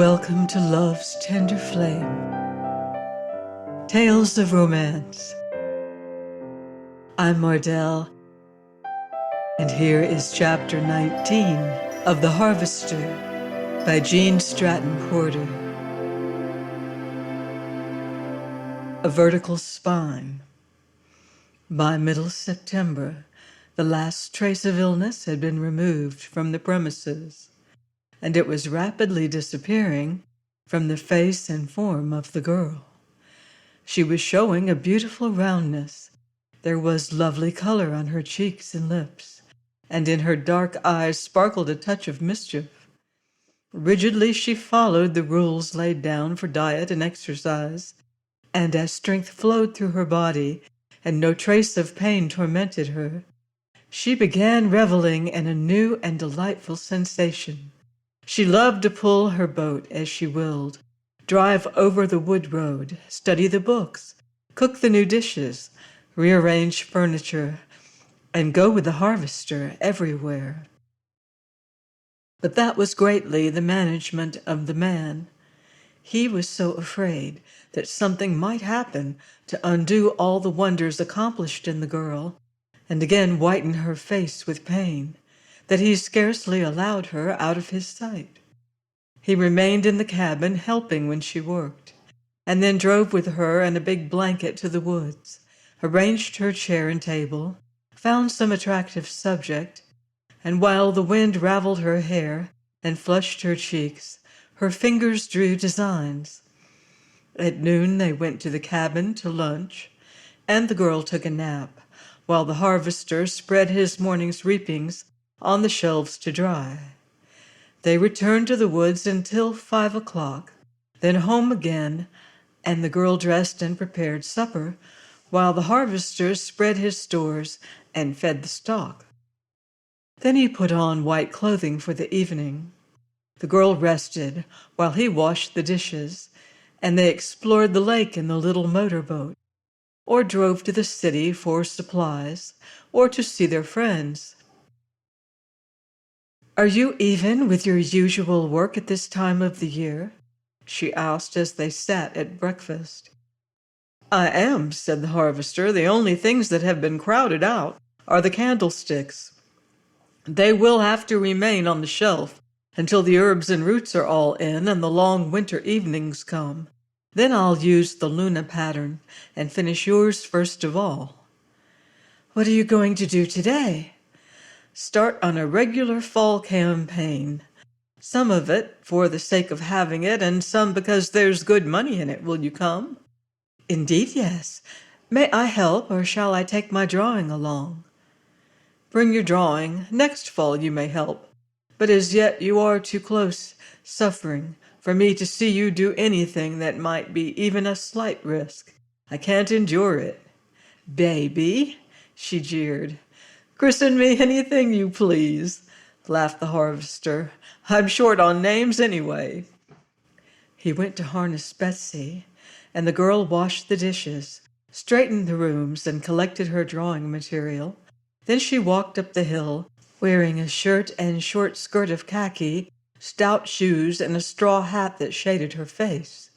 Welcome to Love's Tender Flame, Tales of Romance. I'm Mardell, and here is Chapter 19 of The Harvester by Jean Stratton Porter. A Vertical Spine. By middle September, the last trace of illness had been removed from the premises, and it was rapidly disappearing from the face and form of the girl. She was showing a beautiful roundness. There was lovely color on her cheeks and lips, and in her dark eyes sparkled a touch of mischief. Rigidly she followed the rules laid down for diet and exercise, and as strength flowed through her body and no trace of pain tormented her, she began reveling in a new and delightful sensation. She loved to pull her boat as she willed, drive over the wood road, study the books, cook the new dishes, rearrange furniture, and go with the harvester everywhere. But that was greatly the management of the man. He was so afraid that something might happen to undo all the wonders accomplished in the girl, and again whiten her face with pain, that he scarcely allowed her out of his sight. He remained in the cabin helping when she worked, and then drove with her and a big blanket to the woods, arranged her chair and table, found some attractive subject, and while the wind raveled her hair and flushed her cheeks, her fingers drew designs. At noon they went to the cabin to lunch, and the girl took a nap, while the harvester spread his morning's reapings on the shelves to dry. They returned to the woods until 5 o'clock, then home again, and the girl dressed and prepared supper, while the harvester spread his stores and fed the stock. Then he put on white clothing for the evening. The girl rested while he washed the dishes, and they explored the lake in the little motorboat, or drove to the city for supplies, or to see their friends. "Are you even with your usual work at this time of the year?" she asked as they sat at breakfast. "I am," said the harvester. "The only things that have been crowded out are the candlesticks. They will have to remain on the shelf until the herbs and roots are all in and the long winter evenings come. Then I'll use the Luna pattern and finish yours first of all." "What are you going to do today?" "Start on a regular fall campaign. Some of it for the sake of having it, and some because there's good money in it. Will you come?" "Indeed, yes. May I help, or shall I take my drawing along?" "Bring your drawing. Next fall you may help. But as yet you are too close, suffering, for me to see you do anything that might be even a slight risk. I can't endure it." "Baby," she jeered. "Christen me anything you please," laughed the harvester. "I'm short on names anyway." He went to harness Betsy, and the girl washed the dishes, straightened the rooms, and collected her drawing material. Then she walked up the hill, wearing a shirt and short skirt of khaki, stout shoes, and a straw hat that shaded her face.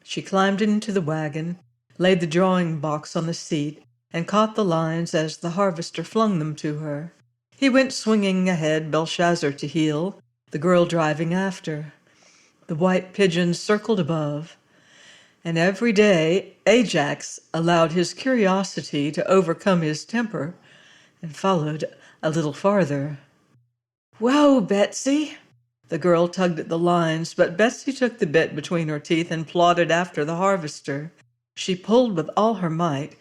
She climbed into the wagon, laid the drawing box on the seat, and caught the lines as the harvester flung them to her. He went swinging ahead, Belshazzar to heel, the girl driving after. The white pigeons circled above, and every day Ajax allowed his curiosity to overcome his temper and followed a little farther. "Whoa, Betsy!" The girl tugged at the lines, but Betsy took the bit between her teeth and plodded after the harvester. She pulled with all her might,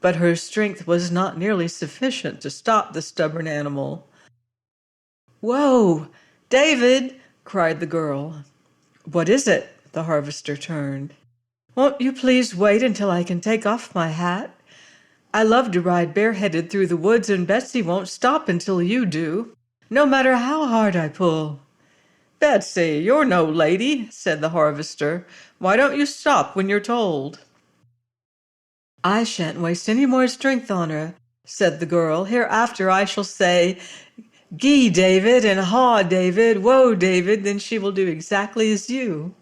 but her strength was not nearly sufficient to stop the stubborn animal. "Whoa! David!" cried the girl. "What is it?" The harvester turned. "Won't you please wait until I can take off my hat? I love to ride bareheaded through the woods, and Betsy won't stop until you do, no matter how hard I pull." "Betsy, you're no lady," said the harvester. "Why don't you stop when you're told?" "I shan't waste any more strength on her," said the girl. "Hereafter I shall say, Gee, David, and haw, David, whoa, David, then she will do exactly as you.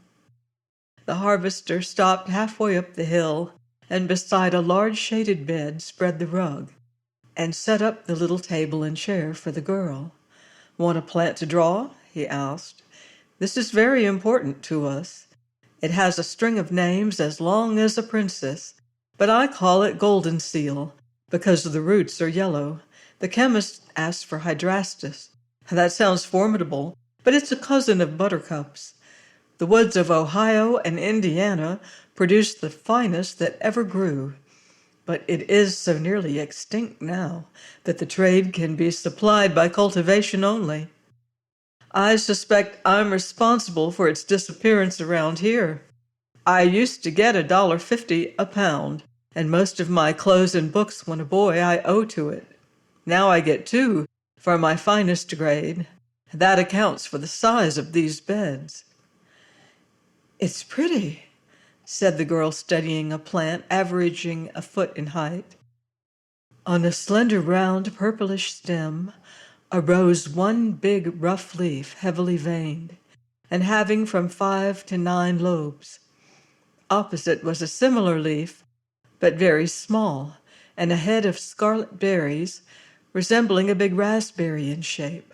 The harvester stopped halfway up the hill, and beside a large shaded bed spread the rug, and set up the little table and chair for the girl. Want a plant to draw? He asked. This is very important to us. It has a string of names as long as a princess, but I call it golden seal because the roots are yellow. The chemist asked for hydrastis. That sounds formidable, but it's a cousin of buttercups. The woods of Ohio and Indiana produce the finest that ever grew, but it is so nearly extinct now that the trade can be supplied by cultivation only. I suspect I'm responsible for its disappearance around here. I used to get $1.50 a pound, and most of my clothes and books when a boy I owe to it. Now I get 2 for my finest grade. That accounts for the size of these beds. It's pretty, said the girl, studying a plant averaging a foot in height. On a slender, round, purplish stem arose one big, rough leaf, heavily veined, and having from 5 to 9 lobes. Opposite was a similar leaf, but very small, and a head of scarlet berries, resembling a big raspberry in shape.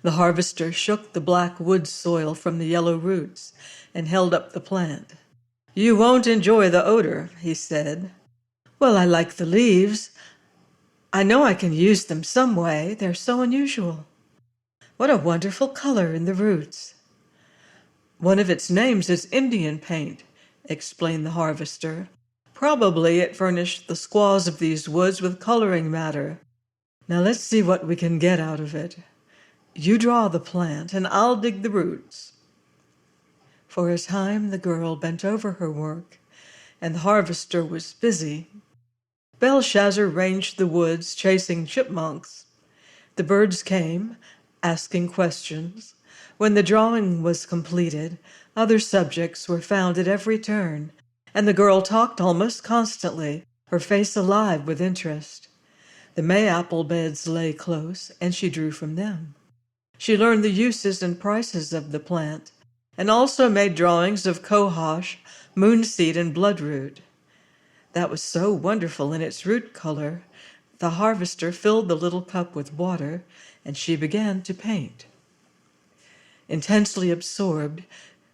The harvester shook the black wood soil from the yellow roots and held up the plant. You won't enjoy the odor, he said. Well, I like the leaves. I know I can use them some way. They're so unusual. What a wonderful color in the roots. One of its names is Indian paint, explained the harvester. Probably it furnished the squaws of these woods with coloring matter. Now let's see what we can get out of it. You draw the plant, and I'll dig the roots. For a time the girl bent over her work, and the harvester was busy. Belshazzar ranged the woods, chasing chipmunks. The birds came, asking questions. When the drawing was completed, other subjects were found at every turn, and the girl talked almost constantly, her face alive with interest. The mayapple beds lay close, and she drew from them. She learned the uses and prices of the plant, and also made drawings of cohosh, moonseed, and bloodroot. That was so wonderful in its root color, the harvester filled the little cup with water, and she began to paint. Intensely absorbed,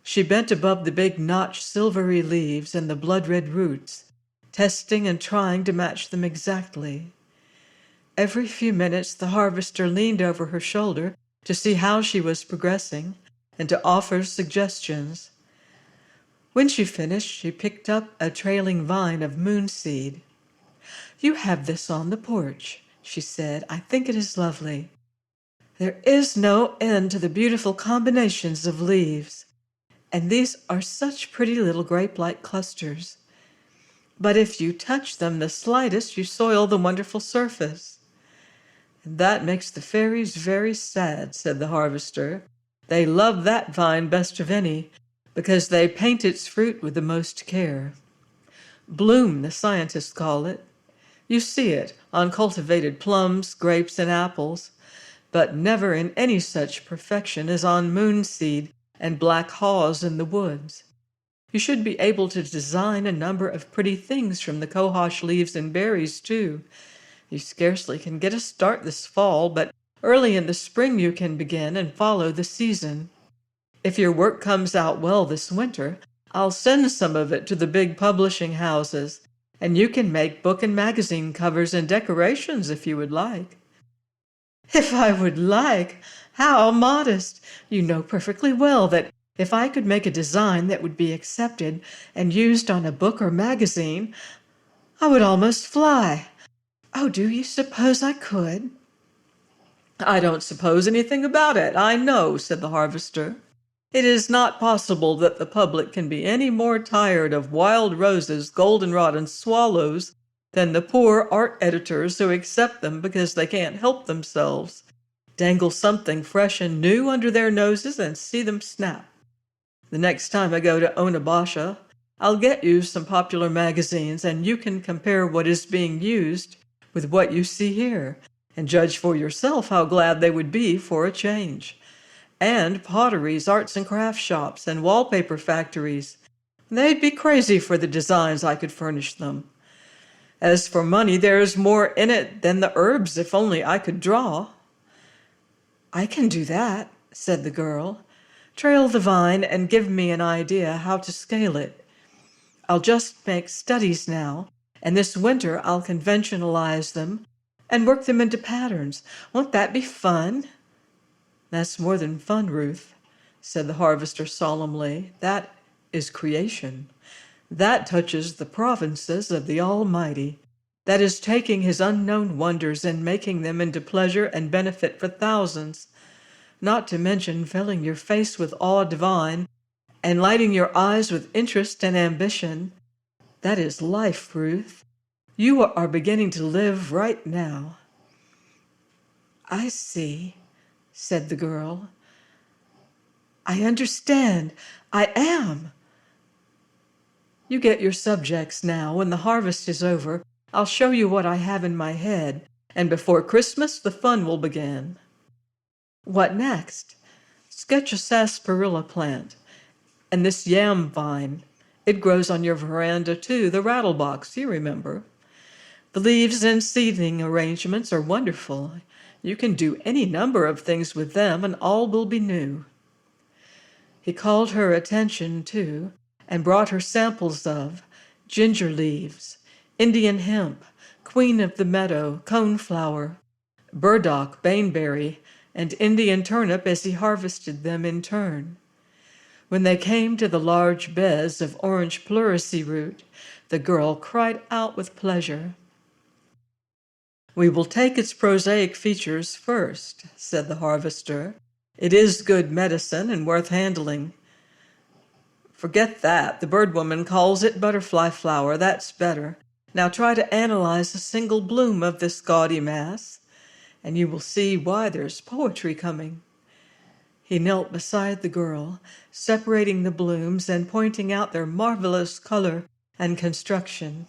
she bent above the big notched silvery leaves and the blood-red roots, testing and trying to match them exactly. Every few minutes the harvester leaned over her shoulder to see how she was progressing and to offer suggestions. When she finished, she picked up a trailing vine of moonseed. You have this on the porch, she said. I think it is lovely. There is no end to the beautiful combinations of leaves, and these are such pretty little grape-like clusters. But if you touch them the slightest, you soil the wonderful surface. That makes the fairies very sad, said the harvester. They love that vine best of any, because they paint its fruit with the most care. Bloom, the scientists call it. You see it on cultivated plums, grapes, and apples, but never in any such perfection as on moonseed and black haws in the woods. You should be able to design a number of pretty things from the cohosh leaves and berries, too. You scarcely can get a start this fall, but early in the spring you can begin and follow the season. If your work comes out well this winter, I'll send some of it to the big publishing houses, and you can make book and magazine covers and decorations if you would like. If I would like? How modest! You know perfectly well that if I could make a design that would be accepted and used on a book or magazine, I would almost fly. Oh, do you suppose I could? I don't suppose anything about it, I know, said the harvester. It is not possible that the public can be any more tired of wild roses, goldenrod, and swallows than the poor art editors who accept them because they can't help themselves. Dangle something fresh and new under their noses and see them snap. The next time I go to Onabasha, I'll get you some popular magazines, and you can compare what is being used with what you see here, and judge for yourself how glad they would be for a change. And potteries, arts and crafts shops, and wallpaper factories. They'd be crazy for the designs I could furnish them. As for money, there is more in it than the herbs if only I could draw. I can do that, said the girl. Trail the vine and give me an idea how to scale it. I'll just make studies now, and this winter I'll conventionalize them and work them into patterns. Won't that be fun? That's more than fun, Ruth, said the harvester solemnly. That is creation. That touches the provinces of the Almighty. That is taking his unknown wonders and making them into pleasure and benefit for thousands, not to mention filling your face with awe divine and lighting your eyes with interest and ambition. That is life, Ruth. You are beginning to live right now. I see, said the girl. I understand. I am. You get your subjects now. When the harvest is over, I'll show you what I have in my head, and before Christmas the fun will begin. What next? Sketch a sarsaparilla plant, and this yam vine. It grows on your veranda too, the rattlebox, you remember. The leaves and seedling arrangements are wonderful. You can do any number of things with them, and all will be new. He called her attention, too, and brought her samples of ginger leaves, Indian hemp, queen of the meadow, coneflower, burdock, baneberry, and Indian turnip as he harvested them in turn. When they came to the large beds of orange pleurisy root, the girl cried out with pleasure. We will take its prosaic features first, said the harvester. It is good medicine and worth handling. Forget that. The bird woman calls it butterfly flower. That's better. Now try to analyze a single bloom of this gaudy mass, and you will see why there's poetry coming. He knelt beside the girl, separating the blooms and pointing out their marvelous color and construction.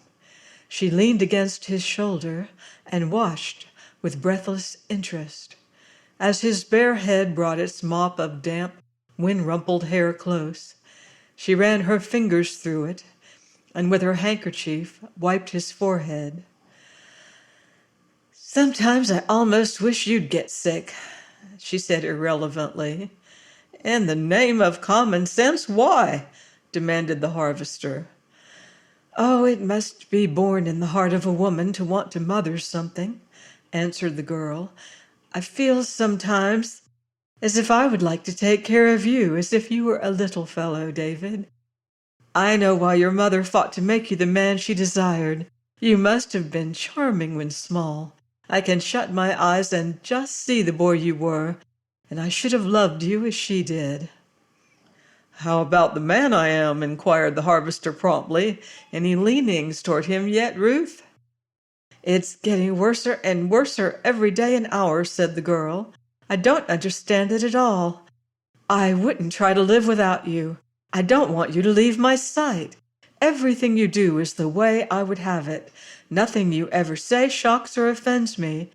She leaned against his shoulder and watched with breathless interest as his bare head brought its mop of damp, wind-rumpled hair close. She ran her fingers through it and with her handkerchief wiped his forehead. Sometimes I almost wish you'd get sick, she said irrelevantly. In the name of common sense, why? Demanded the harvester. Oh, it must be born in the heart of a woman to want to mother something, answered the girl. I feel sometimes as if I would like to take care of you, as if you were a little fellow, David. I know why your mother fought to make you the man she desired. You must have been charming when small. I can shut my eyes and just see the boy you were, and I should have loved you as she did. How about the man I am? Inquired the harvester promptly. Any leanings toward him yet, Ruth? It's getting worser and worser every day and hour, said the girl. I don't understand it at all. I wouldn't try to live without you. I don't want you to leave my sight. Everything you do is the way I would have it. Nothing you ever say shocks or offends me.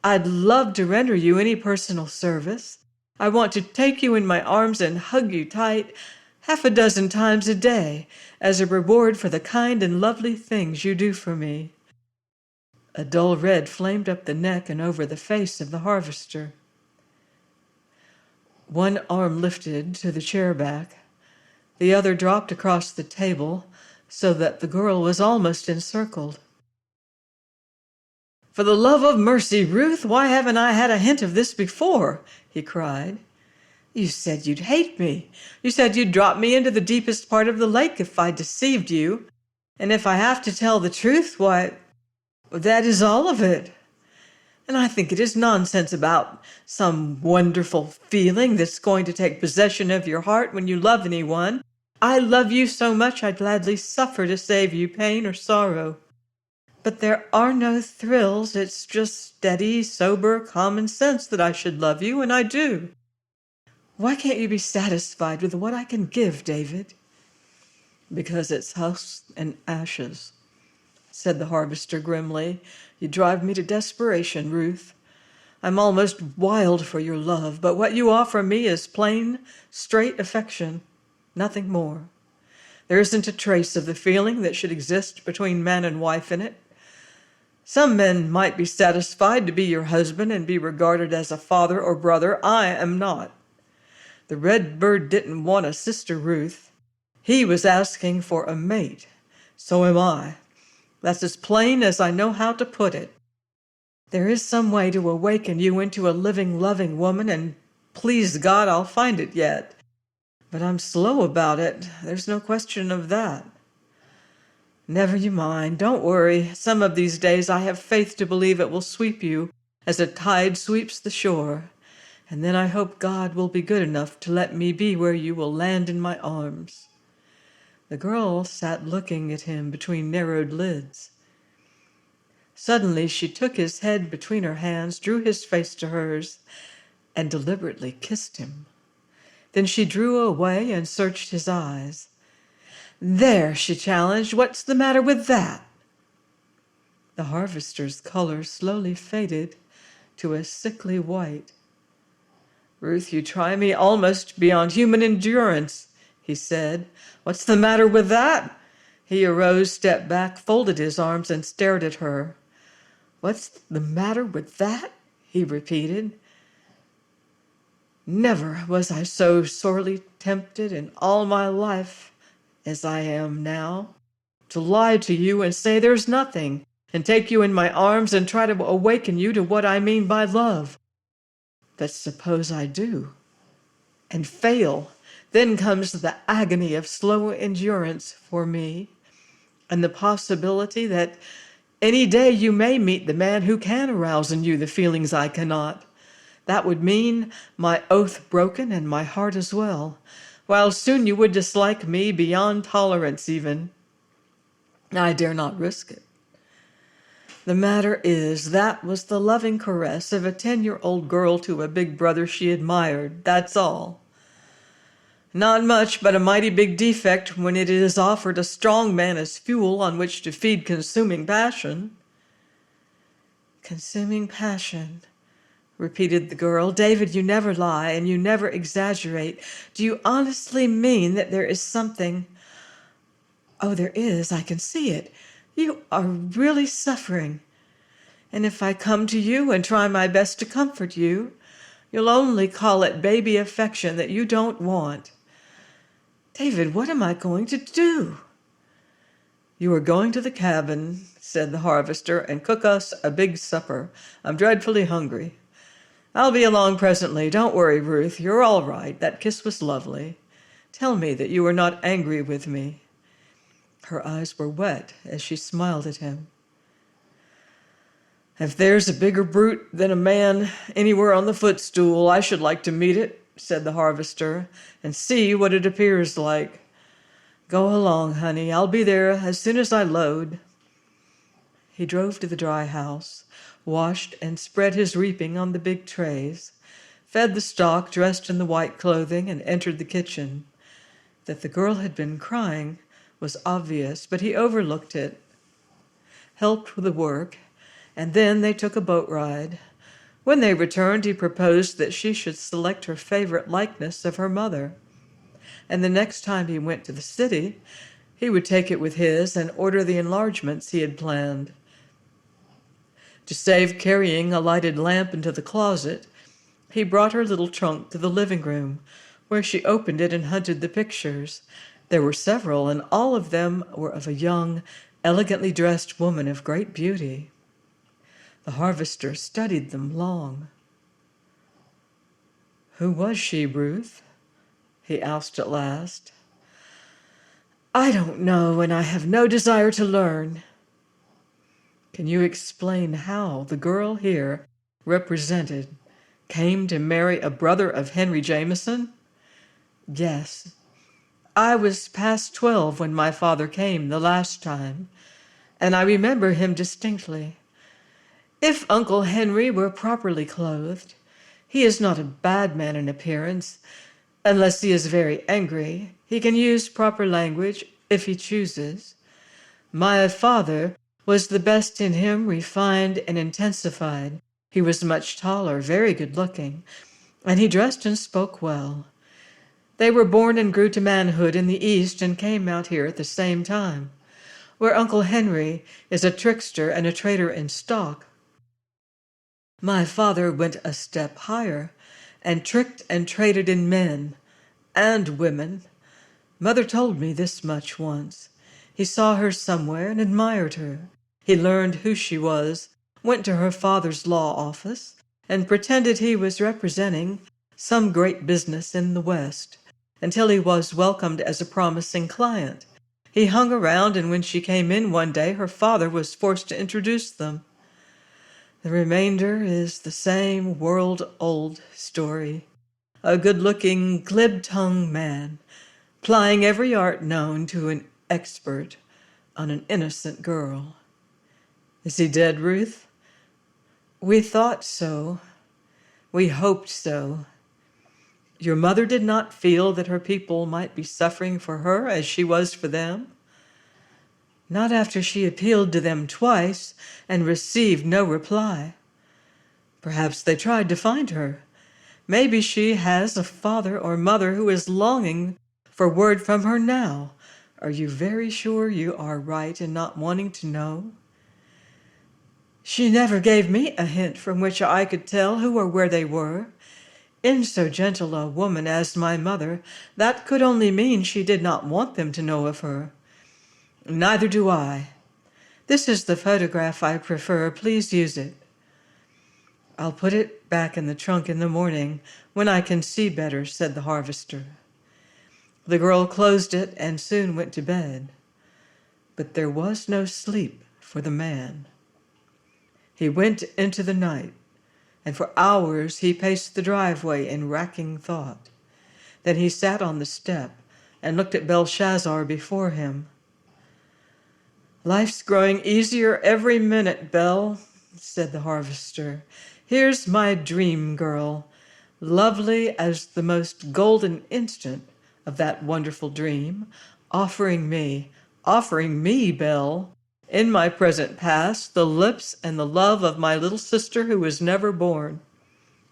I'd love to render you any personal service. I want to take you in my arms and hug you tight 6 times a day as a reward for the kind and lovely things you do for me. A dull red flamed up the neck and over the face of the harvester. One arm lifted to the chair back. The other dropped across the table so that the girl was almost encircled. For the love of mercy, Ruth, why haven't I had a hint of this before? He cried. You said you'd hate me. You said you'd drop me into the deepest part of the lake if I deceived you. And if I have to tell the truth, why, that is all of it. And I think it is nonsense about some wonderful feeling that's going to take possession of your heart when you love anyone. I love you so much I'd gladly suffer to save you pain or sorrow. But there are no thrills. It's just steady, sober common sense that I should love you, and I do. Why can't you be satisfied with what I can give, David? Because it's husk and ashes, said the harvester grimly. You drive me to desperation, Ruth. I'm almost wild for your love, but what you offer me is plain, straight affection, nothing more. There isn't a trace of the feeling that should exist between man and wife in it. Some men might be satisfied to be your husband and be regarded as a father or brother. I am not. The red bird didn't want a sister, Ruth. He was asking for a mate. So am I. That's as plain as I know how to put it. There is some way to awaken you into a living, loving woman, and please God, I'll find it yet. But I'm slow about it. There's no question of that. Never you mind. Don't worry. Some of these days I have faith to believe it will sweep you as a tide sweeps the shore. And then I hope God will be good enough to let me be where you will land in my arms. The girl sat looking at him between narrowed lids. Suddenly she took his head between her hands, drew his face to hers, and deliberately kissed him. Then she drew away and searched his eyes. "There," she challenged, "what's the matter with that?" The harvester's color slowly faded to a sickly white. "Ruth, you try me almost beyond human endurance," he said. "What's the matter with that?" He arose, stepped back, folded his arms, and stared at her. "What's the matter with that?" he repeated. Never was I so sorely tempted in all my life as I am now, to lie to you and say there's nothing, and take you in my arms and try to awaken you to what I mean by love. But suppose I do, and fail, then comes the agony of slow endurance for me, and the possibility that any day you may meet the man who can arouse in you the feelings I cannot. That would mean my oath broken and my heart as well, while soon you would dislike me beyond tolerance even. I dare not risk it. The matter is, that was the loving caress of a 10-year-old girl to a big brother she admired, that's all. Not much, but a mighty big defect when it is offered a strong man as fuel on which to feed consuming passion. Consuming passion, repeated the girl. David, you never lie and you never exaggerate. Do you honestly mean that there is something? Oh, there is. I can see it. You are really suffering. And if I come to you and try my best to comfort you, you'll only call it baby affection that you don't want. David, what am I going to do? You are going to the cabin, said the harvester, and cook us a big supper. I'm dreadfully hungry. I'll be along presently. Don't worry, Ruth. You're all right. That kiss was lovely. Tell me that you are not angry with me. Her eyes were wet as she smiled at him. If there's a bigger brute than a man anywhere on the footstool, I should like to meet it, said the harvester, and see what it appears like. Go along, honey. I'll be there as soon as I load. He drove to the dry house, washed and spread his reaping on the big trays, fed the stock dressed in the white clothing, and entered the kitchen. That the girl had been crying was obvious, but he overlooked it, helped with the work, and then they took a boat ride. When they returned, he proposed that she should select her favorite likeness of her mother. And the next time he went to the city, he would take it with his and order the enlargements he had planned. To save carrying a lighted lamp into the closet, he brought her little trunk to the living room, where she opened it and hunted the pictures. There were several, and all of them were of a young, elegantly dressed woman of great beauty. The harvester studied them long. Who was she, Ruth? He asked at last. I don't know, and I have no desire to learn. Can you explain how the girl here represented came to marry a brother of Henry Jameson? Yes. I was past 12 when my father came the last time, and I remember him distinctly. If Uncle Henry were properly clothed, he is not a bad man in appearance, unless he is very angry. He can use proper language if he chooses. My father was the best in him, refined and intensified. He was much taller, very good-looking, and he dressed and spoke well. They were born and grew to manhood in the East and came out here at the same time, where Uncle Henry is a trickster and a trader in stock. My father went a step higher and tricked and traded in men and women. Mother told me this much once. He saw her somewhere and admired her. He learned who she was, went to her father's law office, and pretended he was representing some great business in the West, until he was welcomed as a promising client. He hung around, and when she came in one day, her father was forced to introduce them. The remainder is the same world-old story. A good-looking, glib-tongued man, plying every art known to an expert on an innocent girl. Is he dead, Ruth? We thought so. We hoped so. Your mother did not feel that her people might be suffering for her as she was for them? Not after she appealed to them twice and received no reply. Perhaps they tried to find her. Maybe she has a father or mother who is longing for word from her now. Are you very sure you are right in not wanting to know? She never gave me a hint from which I could tell who or where they were. In so gentle a woman as my mother, that could only mean she did not want them to know of her. Neither do I. This is the photograph I prefer. Please use it. I'll put it back in the trunk in the morning when I can see better, said the harvester. The girl closed it and soon went to bed. But there was no sleep for the man. He went into the night, and for hours he paced the driveway in racking thought. Then he sat on the step and looked at Belshazzar before him. Life's growing easier every minute, Belle, said the harvester. Here's my dream girl, lovely as the most golden instant of that wonderful dream, offering me, Belle, in my present past, the lips and the love of my little sister who was never born.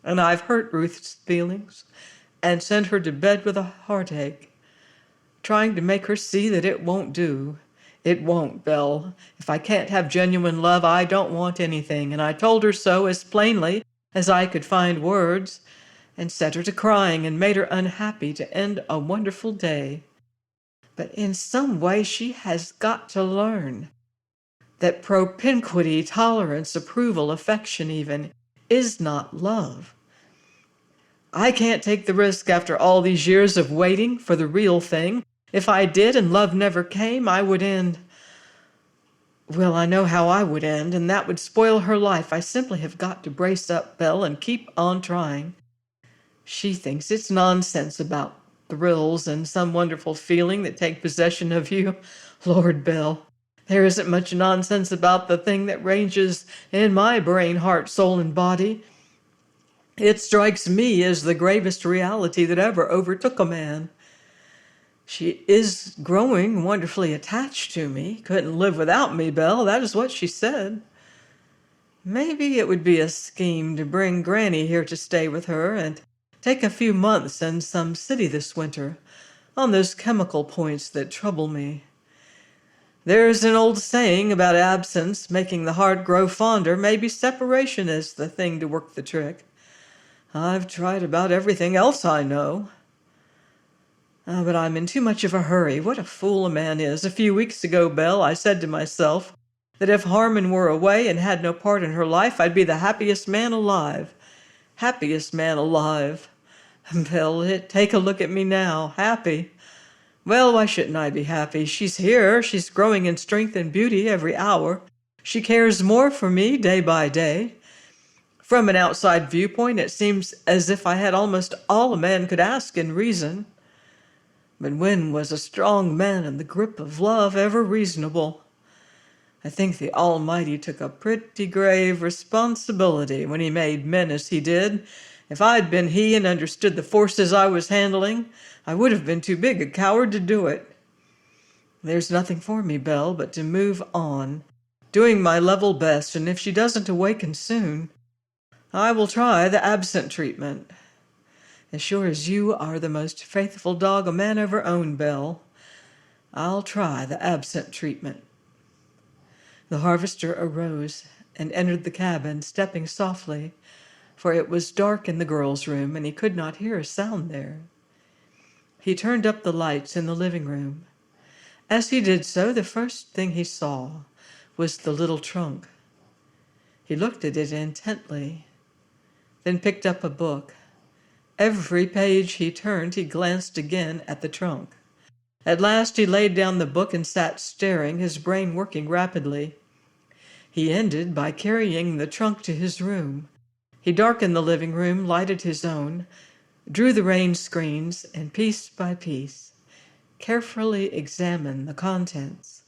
And I've hurt Ruth's feelings and sent her to bed with a heartache, trying to make her see that it won't do. It won't, Belle. If I can't have genuine love, I don't want anything, and I told her so as plainly as I could find words, and set her to crying and made her unhappy to end a wonderful day. But in some way she has got to learn that propinquity, tolerance, approval, affection even, is not love. I can't take the risk after all these years of waiting for the real thing. If I did and love never came, I would end. Well, I know how I would end, and that would spoil her life. I simply have got to brace up, Belle, and keep on trying. She thinks it's nonsense about thrills and some wonderful feeling that take possession of you. Lord, Belle, there isn't much nonsense about the thing that ranges in my brain, heart, soul, and body. It strikes me as the gravest reality that ever overtook a man. She is growing wonderfully attached to me. Couldn't live without me, Belle. That is what she said. Maybe it would be a scheme to bring Granny here to stay with her and take a few months in some city this winter, on those chemical points that trouble me. There's an old saying about absence making the heart grow fonder. Maybe separation is the thing to work the trick. I've tried about everything else I know. But I'm in too much of a hurry. What a fool a man is. A few weeks ago, Belle, I said to myself that if Harmon were away and had no part in her life, I'd be the happiest man alive. Happiest man alive. Belle, take a look at me now. Happy. Well, why shouldn't I be happy? She's here. She's growing in strength and beauty every hour. She cares more for me day by day. From an outside viewpoint, it seems as if I had almost all a man could ask in reason. But when was a strong man in the grip of love ever reasonable? I think the Almighty took a pretty grave responsibility when he made men as he did. If I'd been he and understood the forces I was handling, I would have been too big a coward to do it. There's nothing for me, Belle, but to move on, doing my level best, and if she doesn't awaken soon, I will try the absent treatment. As sure as you are the most faithful dog a man ever owned, Belle, I'll try the absent treatment." The harvester arose and entered the cabin, stepping softly, for it was dark in the girl's room and he could not hear a sound there. He turned up the lights in the living room. As he did so, the first thing he saw was the little trunk. He looked at it intently, then picked up a book. Every page he turned, he glanced again at the trunk. At last he laid down the book and sat staring, his brain working rapidly. He ended by carrying the trunk to his room. He darkened the living room, lighted his own, drew the rain screens, and piece by piece, carefully examined the contents.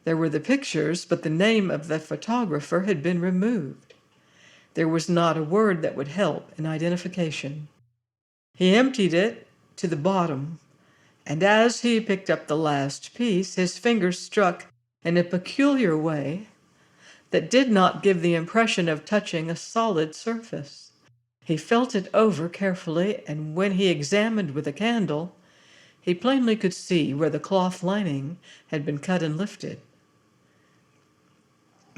There were the pictures, but the name of the photographer had been removed. There was not a word that would help in identification. He emptied it to the bottom, and as he picked up the last piece, his fingers struck in a peculiar way that did not give the impression of touching a solid surface. He felt it over carefully, and when he examined with a candle, he plainly could see where the cloth lining had been cut and lifted.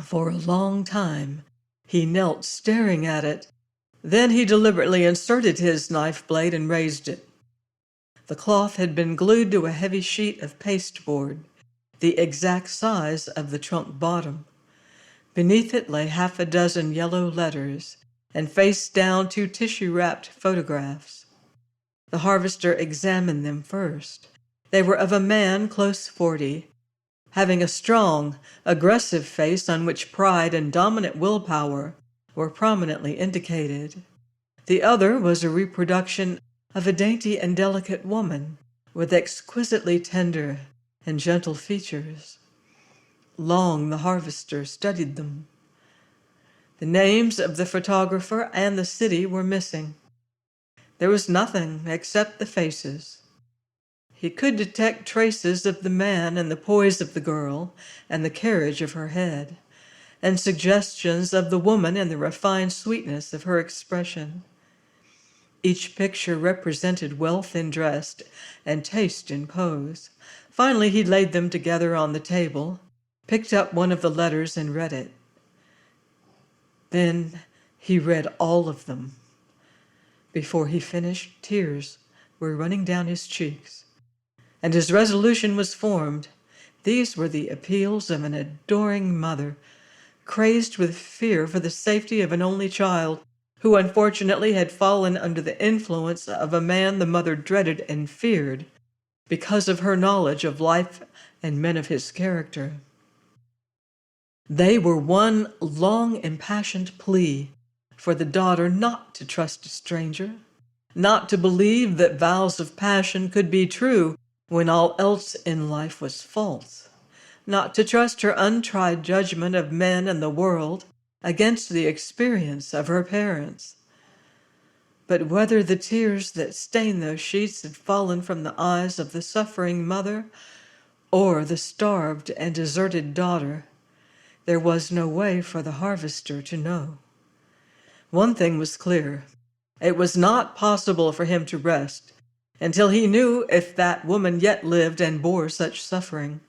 For a long time, he knelt staring at it. Then he deliberately inserted his knife blade and raised it. The cloth had been glued to a heavy sheet of pasteboard, the exact size of the trunk bottom. Beneath it lay half a dozen yellow letters, and face down 2 tissue-wrapped photographs. The harvester examined them first. They were of a man close 40, having a strong, aggressive face on which pride and dominant willpower were prominently indicated. The other was a reproduction of a dainty and delicate woman with exquisitely tender and gentle features. Long the harvester studied them. The names of the photographer and the city were missing. There was nothing except the faces. He could detect traces of the man and the poise of the girl and the carriage of her head, and suggestions of the woman and the refined sweetness of her expression. Each picture represented wealth in dress and taste in pose. Finally, he laid them together on the table, picked up one of the letters and read it. Then he read all of them. Before he finished, tears were running down his cheeks, and his resolution was formed. These were the appeals of an adoring mother, crazed with fear for the safety of an only child, who unfortunately had fallen under the influence of a man the mother dreaded and feared because of her knowledge of life and men of his character. They were one long impassioned plea for the daughter not to trust a stranger, not to believe that vows of passion could be true when all else in life was false, not to trust her untried judgment of men and the world against the experience of her parents. But whether the tears that stained those sheets had fallen from the eyes of the suffering mother or the starved and deserted daughter, there was no way for the harvester to know. One thing was clear. It was not possible for him to rest until he knew if that woman yet lived and bore such suffering.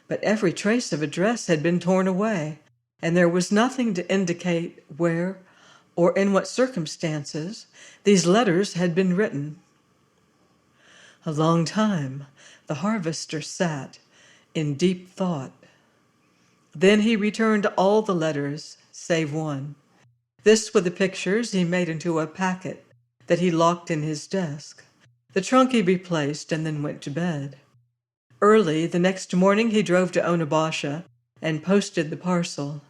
But every trace of address had been torn away, and there was nothing to indicate where or in what circumstances these letters had been written. A long time the harvester sat in deep thought. Then he returned all the letters, save one. This, with the pictures, he made into a packet that he locked in his desk. The trunk he replaced and then went to bed. Early the next morning he drove to Onabasha and posted the parcel.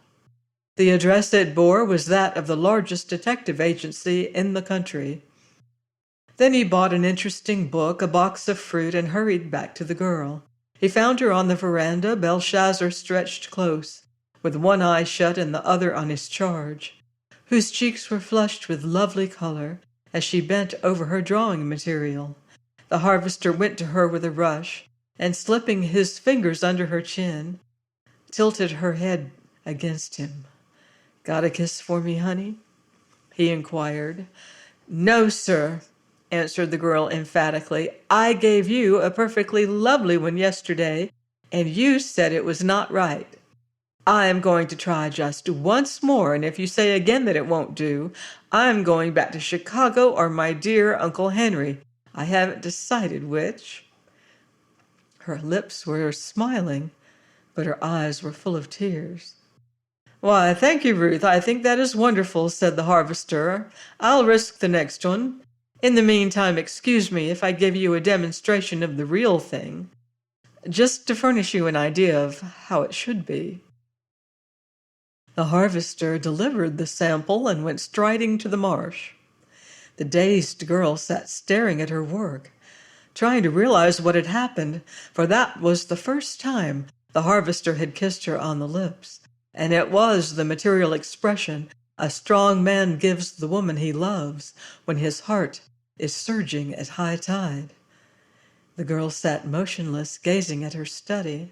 The address it bore was that of the largest detective agency in the country. Then he bought an interesting book, a box of fruit, and hurried back to the girl. He found her on the veranda, Belshazzar stretched close, with one eye shut and the other on his charge, whose cheeks were flushed with lovely color as she bent over her drawing material. The harvester went to her with a rush, and slipping his fingers under her chin, tilted her head against him. "Got a kiss for me, honey?" he inquired. No, sir, answered the girl emphatically. I gave you a perfectly lovely one yesterday, and you said it was not right. I am going to try just once more, and if you say again that it won't do, I'm going back to Chicago or my dear Uncle Henry. I haven't decided which. Her lips were smiling, but her eyes were full of tears. Why, thank you, Ruth. I think that is wonderful, said the harvester. I'll risk the next one. In the meantime, excuse me if I give you a demonstration of the real thing, just to furnish you an idea of how it should be. The harvester delivered the sample and went striding to the marsh. The dazed girl sat staring at her work, trying to realize what had happened, for that was the first time the harvester had kissed her on the lips, and it was the material expression a strong man gives the woman he loves when his heart is surging at high tide. The girl sat motionless, gazing at her study.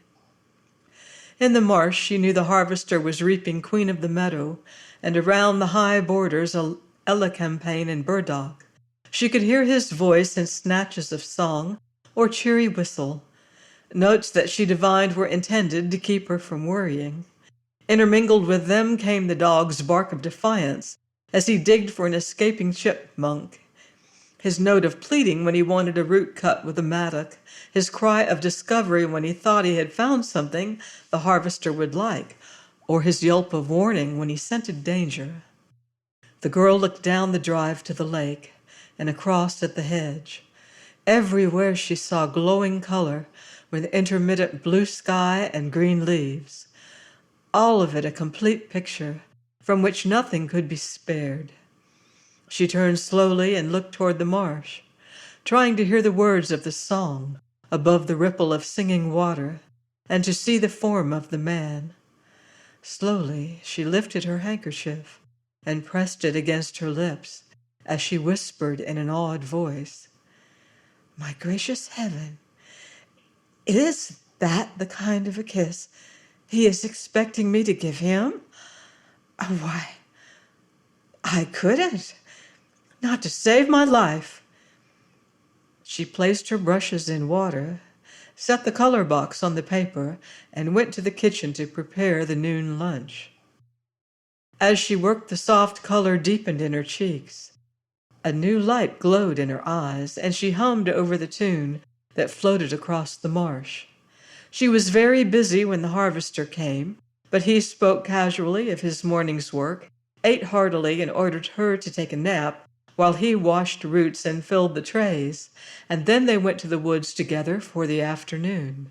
In the marsh, she knew the harvester was reaping Queen of the Meadow, and around the high borders elecampane and burdock. She could hear his voice in snatches of song or cheery whistle, notes that she divined were intended to keep her from worrying. Intermingled with them came the dog's bark of defiance as he digged for an escaping chipmunk, his note of pleading when he wanted a root cut with a mattock, his cry of discovery when he thought he had found something the harvester would like, or his yelp of warning when he scented danger. The girl looked down the drive to the lake and across at the hedge. Everywhere she saw glowing color with intermittent blue sky and green leaves, all of it a complete picture from which nothing could be spared. She turned slowly and looked toward the marsh, trying to hear the words of the song above the ripple of singing water and to see the form of the man. Slowly she lifted her handkerchief and pressed it against her lips as she whispered in an awed voice, "My gracious heaven, is that the kind of a kiss he is expecting me to give him? Why, I couldn't. Not to save my life." She placed her brushes in water, set the color box on the paper, and went to the kitchen to prepare the noon lunch. As she worked, the soft color deepened in her cheeks. A new light glowed in her eyes, and she hummed over the tune that floated across the marsh. She was very busy when the harvester came, but he spoke casually of his morning's work, ate heartily, and ordered her to take a nap while he washed roots and filled the trays, and then they went to the woods together for the afternoon.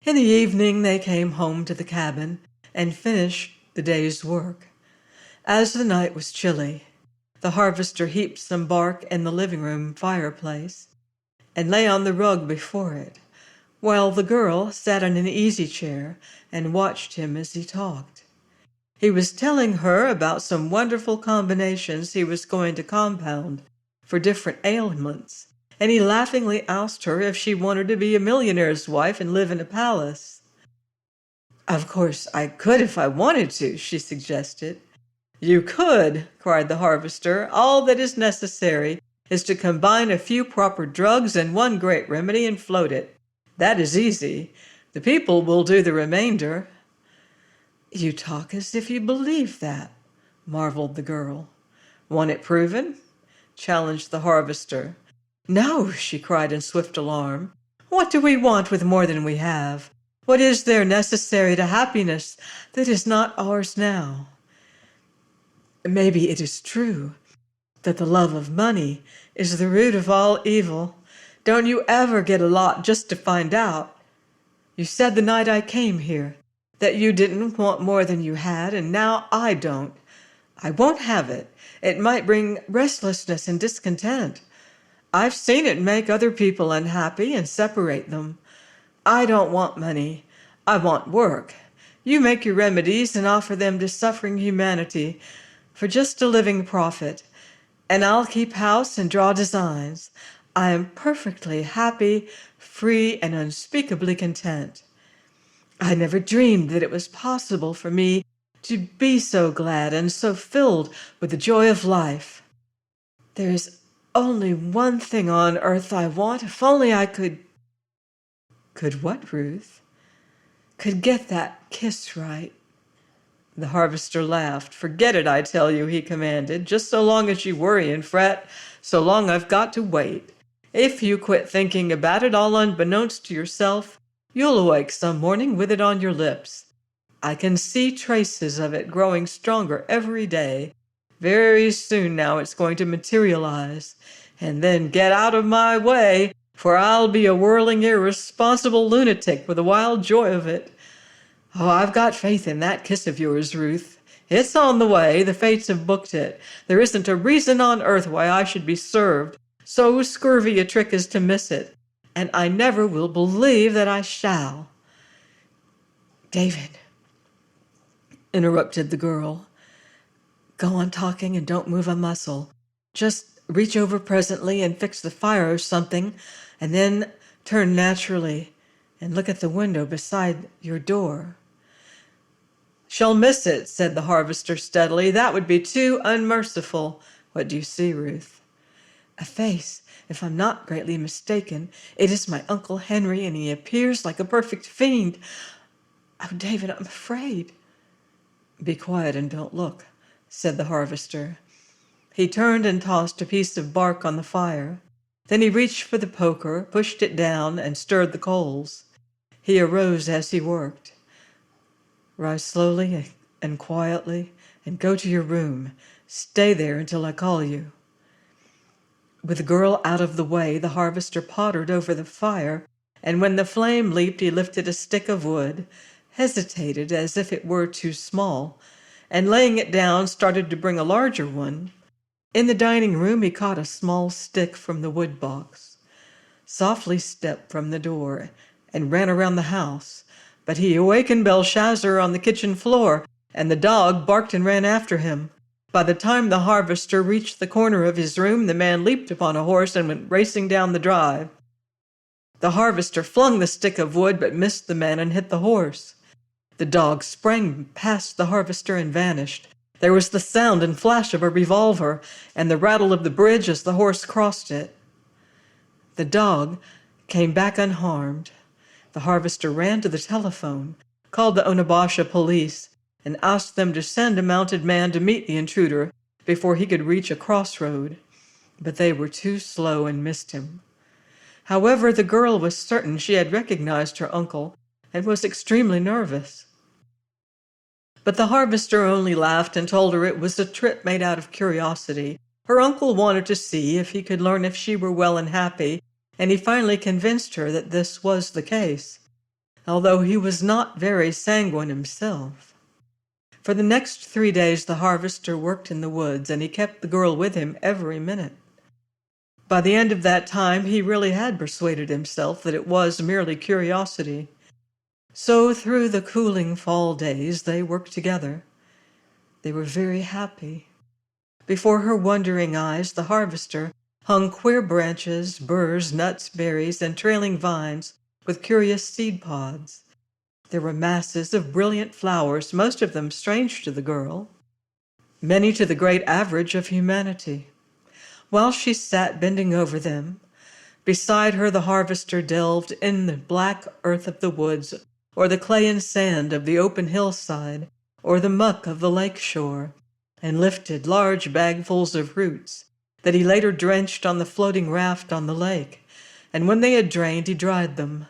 In the evening they came home to the cabin and finished the day's work. As the night was chilly, the harvester heaped some bark in the living room fireplace and lay on the rug before it, while the girl sat in an easy chair and watched him as he talked. He was telling her about some wonderful combinations he was going to compound for different ailments, and he laughingly asked her if she wanted to be a millionaire's wife and live in a palace. "Of course I could if I wanted to," she suggested. "You could," cried the harvester. "All that is necessary is to combine a few proper drugs and one great remedy and float it. That is easy. The people will do the remainder." "You talk as if you believe that," marveled the girl. "Want it proven?" challenged the harvester. "No," she cried in swift alarm. "What do we want with more than we have? What is there necessary to happiness that is not ours now? Maybe it is true that the love of money is the root of all evil. Don't you ever get a lot just to find out? You said the night I came here that you didn't want more than you had, and now I don't. I won't have it. It might bring restlessness and discontent. I've seen it make other people unhappy and separate them. I don't want money. I want work. You make your remedies and offer them to suffering humanity for just a living profit, and I'll keep house and draw designs. I am perfectly happy, free, and unspeakably content. I never dreamed that it was possible for me to be so glad and so filled with the joy of life. There's only one thing on earth I want. If only I could... Could what, Ruth? Could get that kiss right. The harvester laughed. Forget it, I tell you, he commanded. Just so long as you worry and fret, so long I've got to wait. If you quit thinking about it all unbeknownst to yourself, you'll awake some morning with it on your lips. I can see traces of it growing stronger every day. Very soon now it's going to materialize. And then get out of my way, for I'll be a whirling, irresponsible lunatic with the wild joy of it. Oh, I've got faith in that kiss of yours, Ruth. It's on the way. The fates have booked it. There isn't a reason on earth why I should be served so scurvy a trick as to miss it. And I never will believe that I shall. David, interrupted the girl, go on talking and don't move a muscle. Just reach over presently and fix the fire or something, and then turn naturally and look at the window beside your door. Shall miss it, said the harvester steadily. That would be too unmerciful. What do you see, Ruth? A face. If I'm not greatly mistaken, it is my Uncle Henry, and he appears like a perfect fiend. Oh, David, I'm afraid. Be quiet and don't look, said the harvester. He turned and tossed a piece of bark on the fire. Then he reached for the poker, pushed it down, and stirred the coals. He arose as he worked. Rise slowly and quietly, and go to your room. Stay there until I call you. With the girl out of the way, the harvester pottered over the fire, and when the flame leaped, he lifted a stick of wood, hesitated as if it were too small, and laying it down, started to bring a larger one. In the dining room, he caught a small stick from the wood box, softly stepped from the door, and ran around the house. But he awakened Belshazzar on the kitchen floor, and the dog barked and ran after him. By the time the harvester reached the corner of his room, the man leaped upon a horse and went racing down the drive. The harvester flung the stick of wood, but missed the man and hit the horse. The dog sprang past the harvester and vanished. There was the sound and flash of a revolver, and the rattle of the bridge as the horse crossed it. The dog came back unharmed. The harvester ran to the telephone, called the Onabasha police, and asked them to send a mounted man to meet the intruder before he could reach a crossroad. But they were too slow and missed him. However, the girl was certain she had recognized her uncle and was extremely nervous. But the harvester only laughed and told her it was a trip made out of curiosity. Her uncle wanted to see if he could learn if she were well and happy, and he finally convinced her that this was the case, although he was not very sanguine himself. For the next 3 days the harvester worked in the woods, and he kept the girl with him every minute. By the end of that time he really had persuaded himself that it was merely curiosity. So through the cooling fall days they worked together. They were very happy. Before her wondering eyes the harvester hung queer branches, burrs, nuts, berries, and trailing vines with curious seed pods. There were masses of brilliant flowers, most of them strange to the girl, many to the great average of humanity. While she sat bending over them, beside her the harvester delved in the black earth of the woods, or the clay and sand of the open hillside, or the muck of the lake shore, and lifted large bagfuls of roots that he later drenched on the floating raft on the lake, and when they had drained he dried them.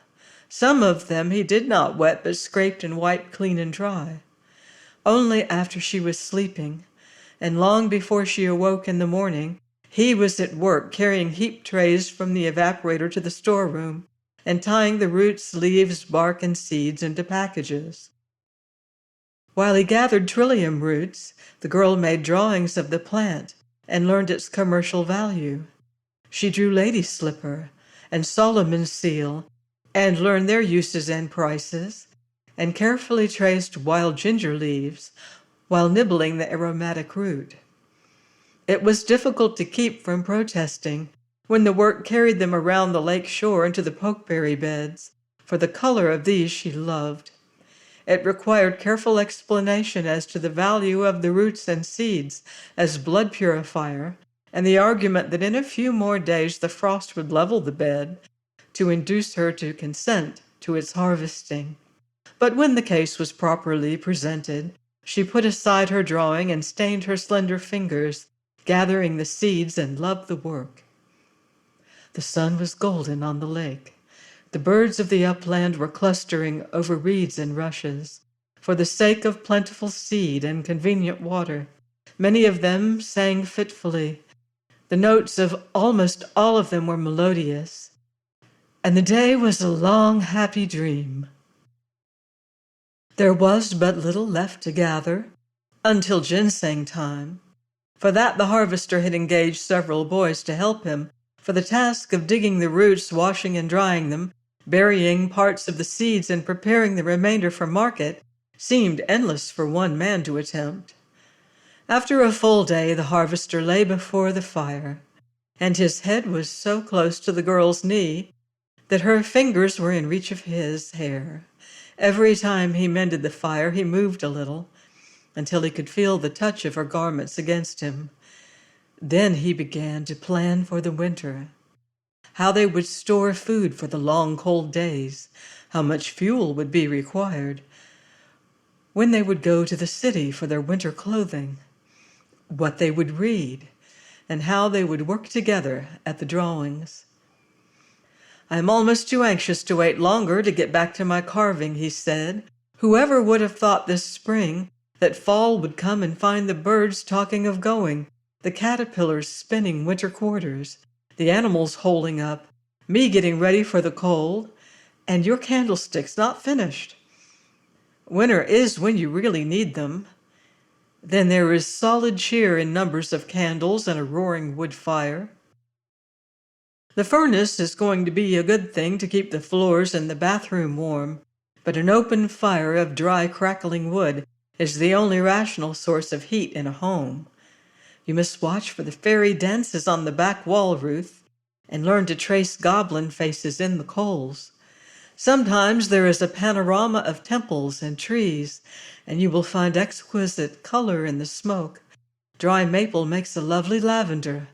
Some of them he did not wet, but scraped and wiped clean and dry. Only after she was sleeping, and long before she awoke in the morning, he was at work carrying heaped trays from the evaporator to the storeroom, and tying the roots, leaves, bark, and seeds into packages. While he gathered trillium roots, the girl made drawings of the plant and learned its commercial value. She drew lady slipper and Solomon's seal and learned their uses and prices, and carefully traced wild ginger leaves while nibbling the aromatic root. It was difficult to keep from protesting when the work carried them around the lake shore into the pokeberry beds, for the color of these she loved. It required careful explanation as to the value of the roots and seeds as blood purifier, and the argument that in a few more days the frost would level the bed to induce her to consent to its harvesting. But when the case was properly presented, she put aside her drawing and stained her slender fingers, gathering the seeds, and loved the work. The sun was golden on the lake. The birds of the upland were clustering over reeds and rushes. For the sake of plentiful seed and convenient water, many of them sang fitfully. The notes of almost all of them were melodious, and the day was a long, happy dream. There was but little left to gather until ginseng time. For that the harvester had engaged several boys to help him, for the task of digging the roots, washing and drying them, burying parts of the seeds, and preparing the remainder for market seemed endless for one man to attempt. After a full day, the harvester lay before the fire, and his head was so close to the girl's knee that her fingers were in reach of his hair. Every time he mended the fire, he moved a little, until he could feel the touch of her garments against him. Then he began to plan for the winter, how they would store food for the long, cold days, how much fuel would be required, when they would go to the city for their winter clothing, what they would read, and how they would work together at the drawings. "I am almost too anxious to wait longer to get back to my carving," he said. "Whoever would have thought this spring that fall would come and find the birds talking of going, the caterpillars spinning winter quarters, the animals holing up, me getting ready for the cold, and your candlesticks not finished. Winter is when you really need them. Then there is solid cheer in numbers of candles and a roaring wood fire. The furnace is going to be a good thing to keep the floors in the bathroom warm, but an open fire of dry, crackling wood is the only rational source of heat in a home. You must watch for the fairy dances on the back wall, Ruth, and learn to trace goblin faces in the coals. Sometimes there is a panorama of temples and trees, and you will find exquisite color in the smoke. Dry maple makes a lovely lavender,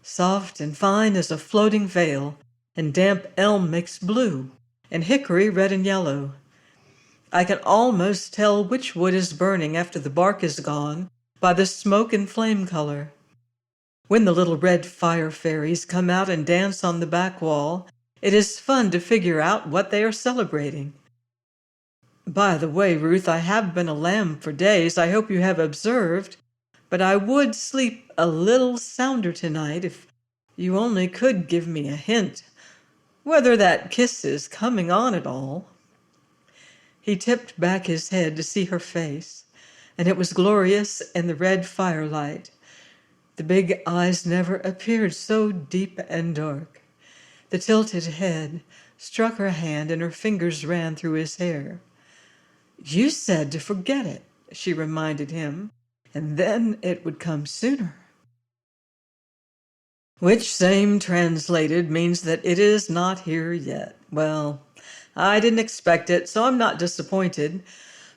soft and fine as a floating veil, and damp elm makes blue, and hickory red and yellow. I can almost tell which wood is burning after the bark is gone by the smoke and flame color. When the little red fire fairies come out and dance on the back wall, it is fun to figure out what they are celebrating. By the way, Ruth, I have been a lamb for days, I hope you have observed, but I would sleep a little sounder tonight if you only could give me a hint whether that kiss is coming on at all." He tipped back his head to see her face, and it was glorious in the red firelight. The big eyes never appeared so deep and dark. The tilted head struck her hand, and her fingers ran through his hair. "You said to forget it," she reminded him, "and then it would come sooner." Which same translated means that it is not here yet. Well, I didn't expect it, so I'm not disappointed.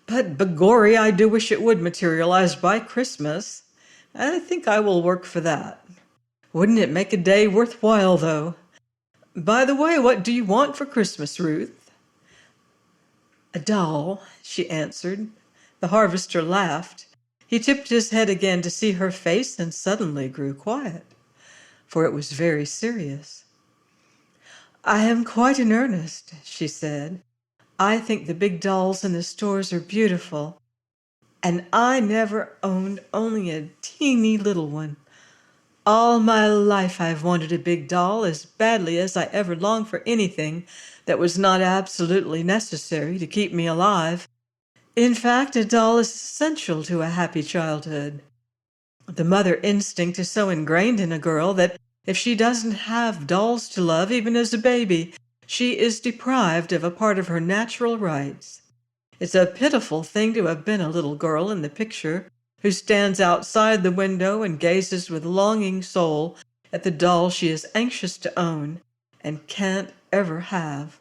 But begory, I do wish it would materialize by Christmas. I think I will work for that. Wouldn't it make a day worthwhile, though? By the way, what do you want for Christmas, Ruth? "A doll," she answered. The harvester laughed. He tipped his head again to see her face and suddenly grew quiet, for it was very serious. "I am quite in earnest," she said. "I think the big dolls in the stores are beautiful, and I never owned only a teeny little one. All my life I've wanted a big doll as badly as I ever longed for anything that was not absolutely necessary to keep me alive. In fact, a doll is essential to a happy childhood. The mother instinct is so ingrained in a girl that if she doesn't have dolls to love, even as a baby, she is deprived of a part of her natural rights. It's a pitiful thing to have been a little girl in the picture who stands outside the window and gazes with longing soul at the doll she is anxious to own and can't ever have.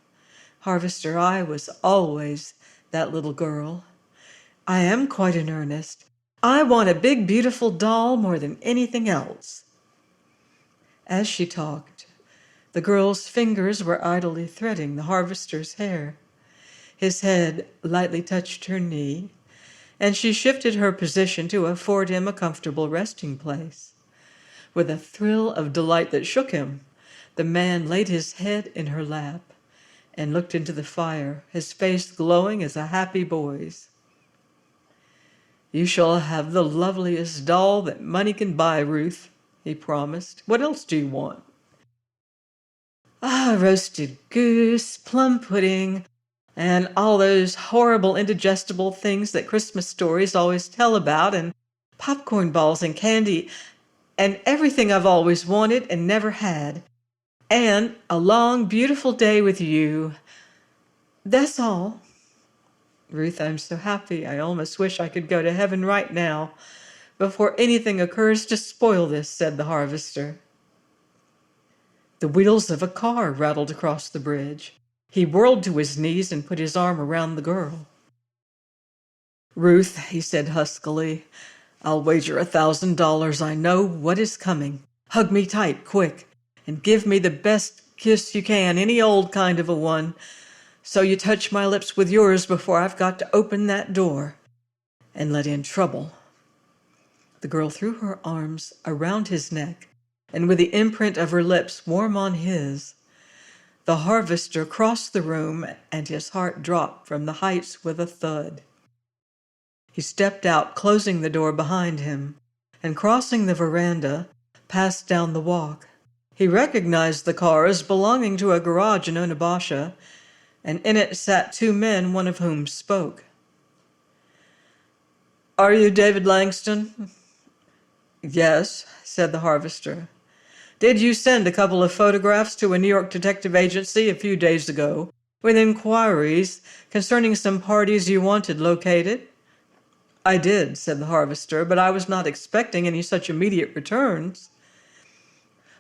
Harvester, I was always that little girl. I am quite in earnest. I want a big, beautiful doll more than anything else." As she talked, the girl's fingers were idly threading the harvester's hair. His head lightly touched her knee, and she shifted her position to afford him a comfortable resting place. With a thrill of delight that shook him, the man laid his head in her lap and looked into the fire, his face glowing as a happy boy's. "You shall have the loveliest doll that money can buy, Ruth," he promised. "What else do you want?" "Roasted goose, plum pudding, and all those horrible indigestible things that Christmas stories always tell about, and popcorn balls and candy, and everything I've always wanted and never had. And a long, beautiful day with you. That's all." "Ruth, I'm so happy. I almost wish I could go to heaven right now before anything occurs to spoil this," said the harvester. The wheels of a car rattled across the bridge. He whirled to his knees and put his arm around the girl. "Ruth," he said huskily, "I'll wager $1,000 I know what is coming. Hug me tight, quick, and give me the best kiss you can, any old kind of a one, so you touch my lips with yours before I've got to open that door and let in trouble." The girl threw her arms around his neck, and with the imprint of her lips warm on his, the harvester crossed the room, and his heart dropped from the heights with a thud. He stepped out, closing the door behind him, and crossing the veranda, passed down the walk. He recognized the car as belonging to a garage in Onabasha, and in it sat two men, one of whom spoke. "Are you David Langston?" "Yes," said the harvester. "Did you send a couple of photographs to a New York detective agency a few days ago with inquiries concerning some parties you wanted located?" "I did," said the harvester, "but I was not expecting any such immediate returns."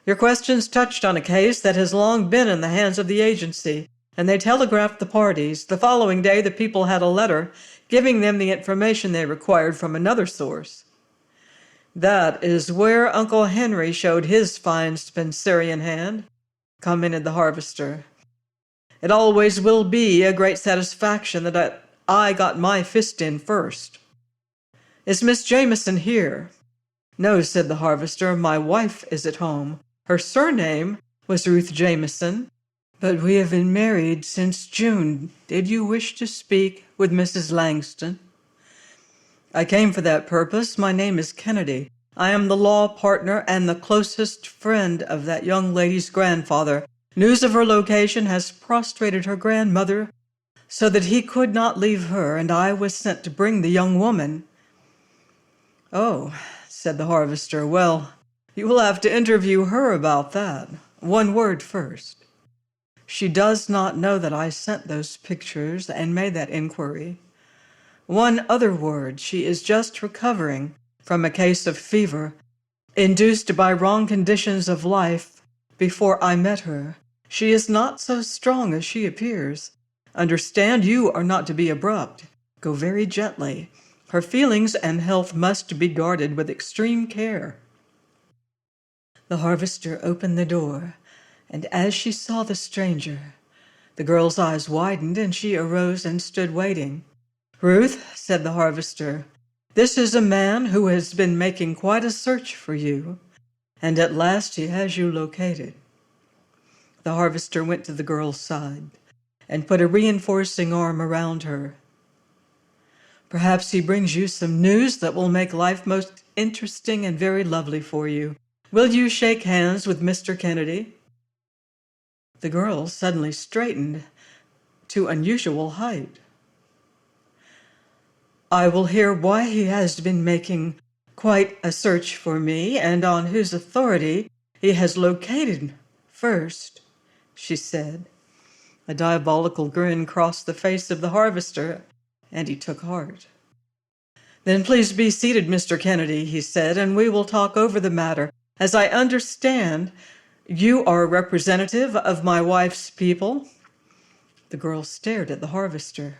"Your questions touched on a case that has long been in the hands of the agency, and they telegraphed the parties. The following day, the people had a letter giving them the information they required from another source." "That is where Uncle Henry showed his fine Spencerian hand," commented the harvester. "It always will be a great satisfaction that I got my fist in first. Is Miss Jameson here?" "No," said the harvester. "My wife is at home. Her surname was Ruth Jameson, but we have been married since June. Did you wish to speak with Mrs. Langston?" "I came for that purpose. My name is Kennedy. I am the law partner and the closest friend of that young lady's grandfather. News of her location has prostrated her grandmother so that he could not leave her, and I was sent to bring the young woman." "Oh," said the harvester. "Well, you will have to interview her about that. One word first. She does not know that I sent those pictures and made that inquiry. One other word. She is just recovering from a case of fever induced by wrong conditions of life before I met her. She is not so strong as she appears. Understand, you are not to be abrupt. Go very gently. Her feelings and health must be guarded with extreme care." The harvester opened the door, and as she saw the stranger, the girl's eyes widened and she arose and stood waiting. "Ruth," said the harvester, "this is a man who has been making quite a search for you, and at last he has you located." The harvester went to the girl's side and put a reinforcing arm around her. "Perhaps he brings you some news that will make life most interesting and very lovely for you. Will you shake hands with Mr. Kennedy?" The girl suddenly straightened to unusual height. "I will hear why he has been making quite a search for me, and on whose authority he has located first," she said. A diabolical grin crossed the face of the harvester, and he took heart. "Then please be seated, Mr. Kennedy," he said, "and we will talk over the matter. As I understand, you are a representative of my wife's people?" The girl stared at the harvester.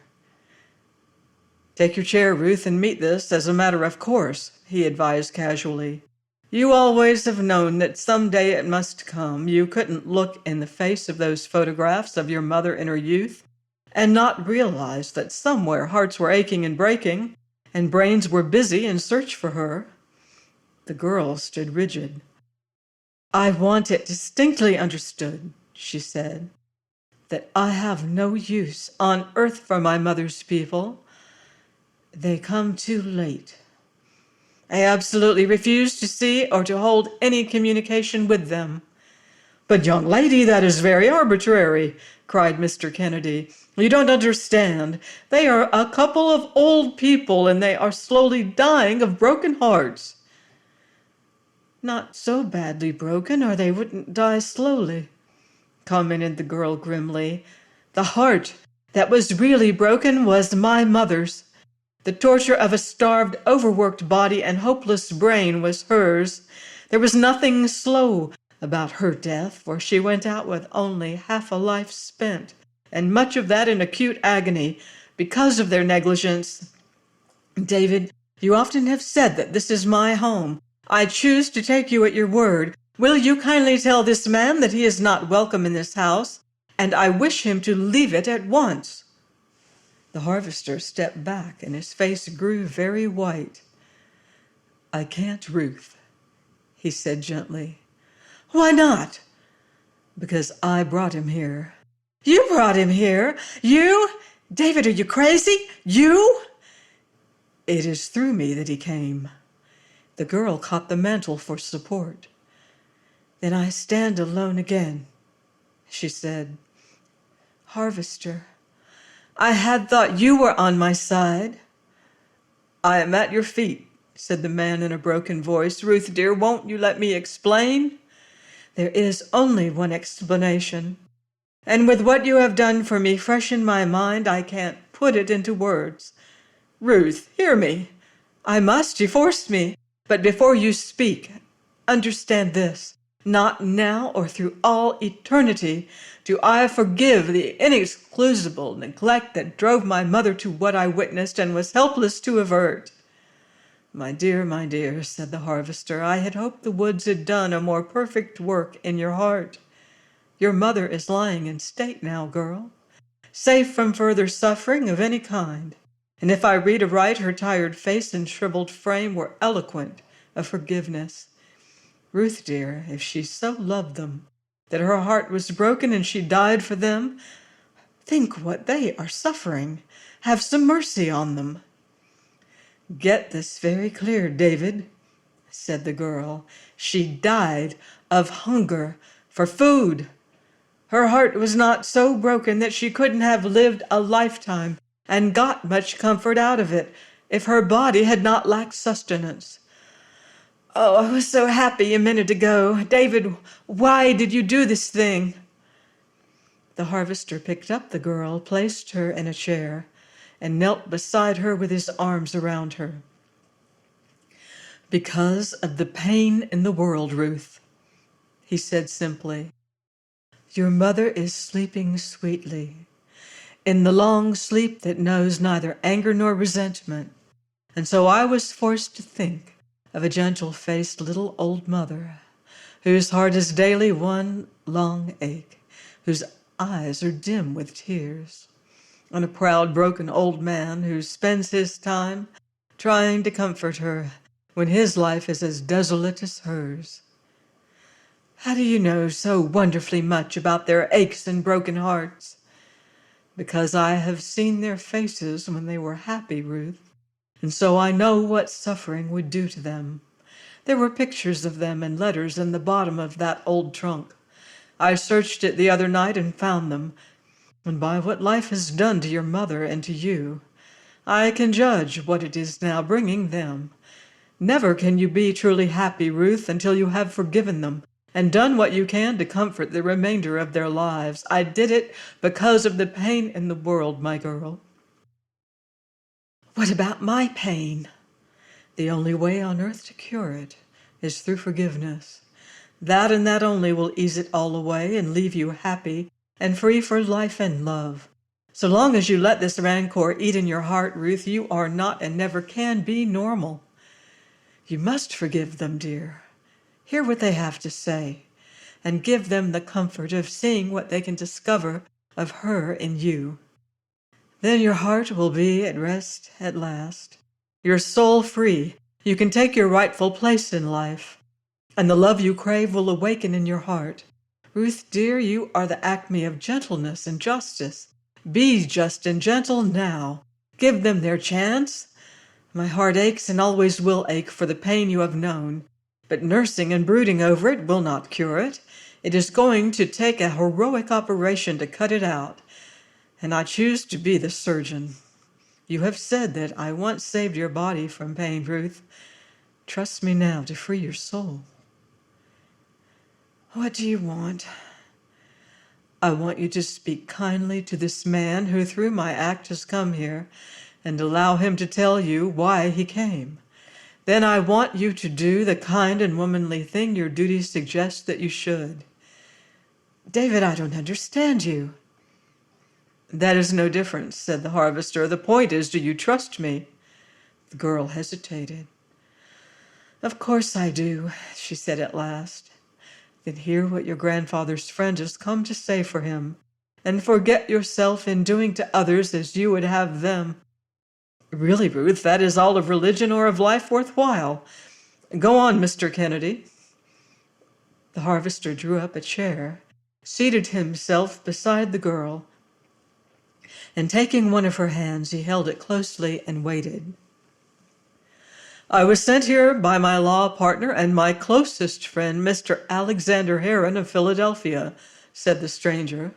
Take your chair, Ruth, and meet this as a matter of course, he advised casually. You always have known that someday it must come. You couldn't look in the face of those photographs of your mother in her youth and not realize that somewhere hearts were aching and breaking, and brains were busy in search for her. The girl stood rigid. I want it distinctly understood, she said, that I have no use on earth for my mother's people. They come too late. I absolutely refuse to see or to hold any communication with them. But, young lady, that is very arbitrary, cried Mr. Kennedy. You don't understand. They are a couple of old people, and they are slowly dying of broken hearts. Not so badly broken, or they wouldn't die slowly, commented the girl grimly. The heart that was really broken was my mother's. The torture of a starved, overworked body and hopeless brain was hers. There was nothing slow about her death, for she went out with only half a life spent, and much of that in acute agony, because of their negligence. David, you often have said that this is my home. I choose to take you at your word. Will you kindly tell this man that he is not welcome in this house, and I wish him to leave it at once? The harvester stepped back, and his face grew very white. I can't, Ruth, he said gently. Why not? Because I brought him here. You brought him here? You? David, are you crazy? You? It is through me that he came. The girl caught the mantel for support. Then I stand alone again, she said. Harvester, I had thought you were on my side. I am at your feet, said the man in a broken voice. Ruth, dear, won't you let me explain? There is only one explanation. And with what you have done for me fresh in my mind, I can't put it into words. Ruth, hear me. I must, you forced me. But before you speak, understand this. Not now or through all eternity do I forgive the inexcusable neglect that drove my mother to what I witnessed and was helpless to avert. My dear, said the harvester, I had hoped the woods had done a more perfect work in your heart. Your mother is lying in state now, girl, safe from further suffering of any kind. And if I read aright, her tired face and shriveled frame were eloquent of forgiveness. Ruth, dear, if she so loved them, that her heart was broken and she died for them, think what they are suffering. Have some mercy on them. Get this very clear, David, said the girl. She died of hunger for food. Her heart was not so broken that she couldn't have lived a lifetime and got much comfort out of it if her body had not lacked sustenance. Oh, I was so happy a minute ago. David, why did you do this thing? The harvester picked up the girl, placed her in a chair, and knelt beside her with his arms around her. Because of the pain in the world, Ruth, he said simply. Your mother is sleeping sweetly, in the long sleep that knows neither anger nor resentment, and so I was forced to think of a gentle-faced little old mother, whose heart is daily one long ache, whose eyes are dim with tears, and a proud, broken old man who spends his time trying to comfort her when his life is as desolate as hers. How do you know so wonderfully much about their aches and broken hearts? Because I have seen their faces when they were happy, Ruth, and so I know what suffering would do to them. There were pictures of them and letters in the bottom of that old trunk. I searched it the other night and found them, and by what life has done to your mother and to you, I can judge what it is now bringing them. Never can you be truly happy, Ruth, until you have forgiven them and done what you can to comfort the remainder of their lives. I did it because of the pain in the world, my girl. What about my pain? The only way on earth to cure it is through forgiveness. That and that only will ease it all away and leave you happy and free for life and love. So long as you let this rancor eat in your heart, Ruth, you are not and never can be normal. You must forgive them, dear. Hear what they have to say, and give them the comfort of seeing what they can discover of her in you. Then your heart will be at rest at last, your soul free. You can take your rightful place in life, and the love you crave will awaken in your heart. Ruth, dear, you are the acme of gentleness and justice. Be just and gentle now. Give them their chance. My heart aches and always will ache for the pain you have known, but nursing and brooding over it will not cure it. It is going to take a heroic operation to cut it out, and I choose to be the surgeon. You have said that I once saved your body from pain, Ruth. Trust me now to free your soul. What do you want? I want you to speak kindly to this man who through my act has come here, and allow him to tell you why he came. Then I want you to do the kind and womanly thing your duty suggests that you should. David, I don't understand you. That is no difference, said the harvester. The point is, do you trust me? The girl hesitated. Of course I do, she said at last. Then hear what your grandfather's friend has come to say for him, and forget yourself in doing to others as you would have them. Really, Ruth, that is all of religion or of life worthwhile. Go on, Mr. Kennedy. The harvester drew up a chair, seated himself beside the girl, and taking one of her hands, he held it closely and waited. I was sent here by my law partner and my closest friend, Mr. Alexander Heron of Philadelphia, said the stranger.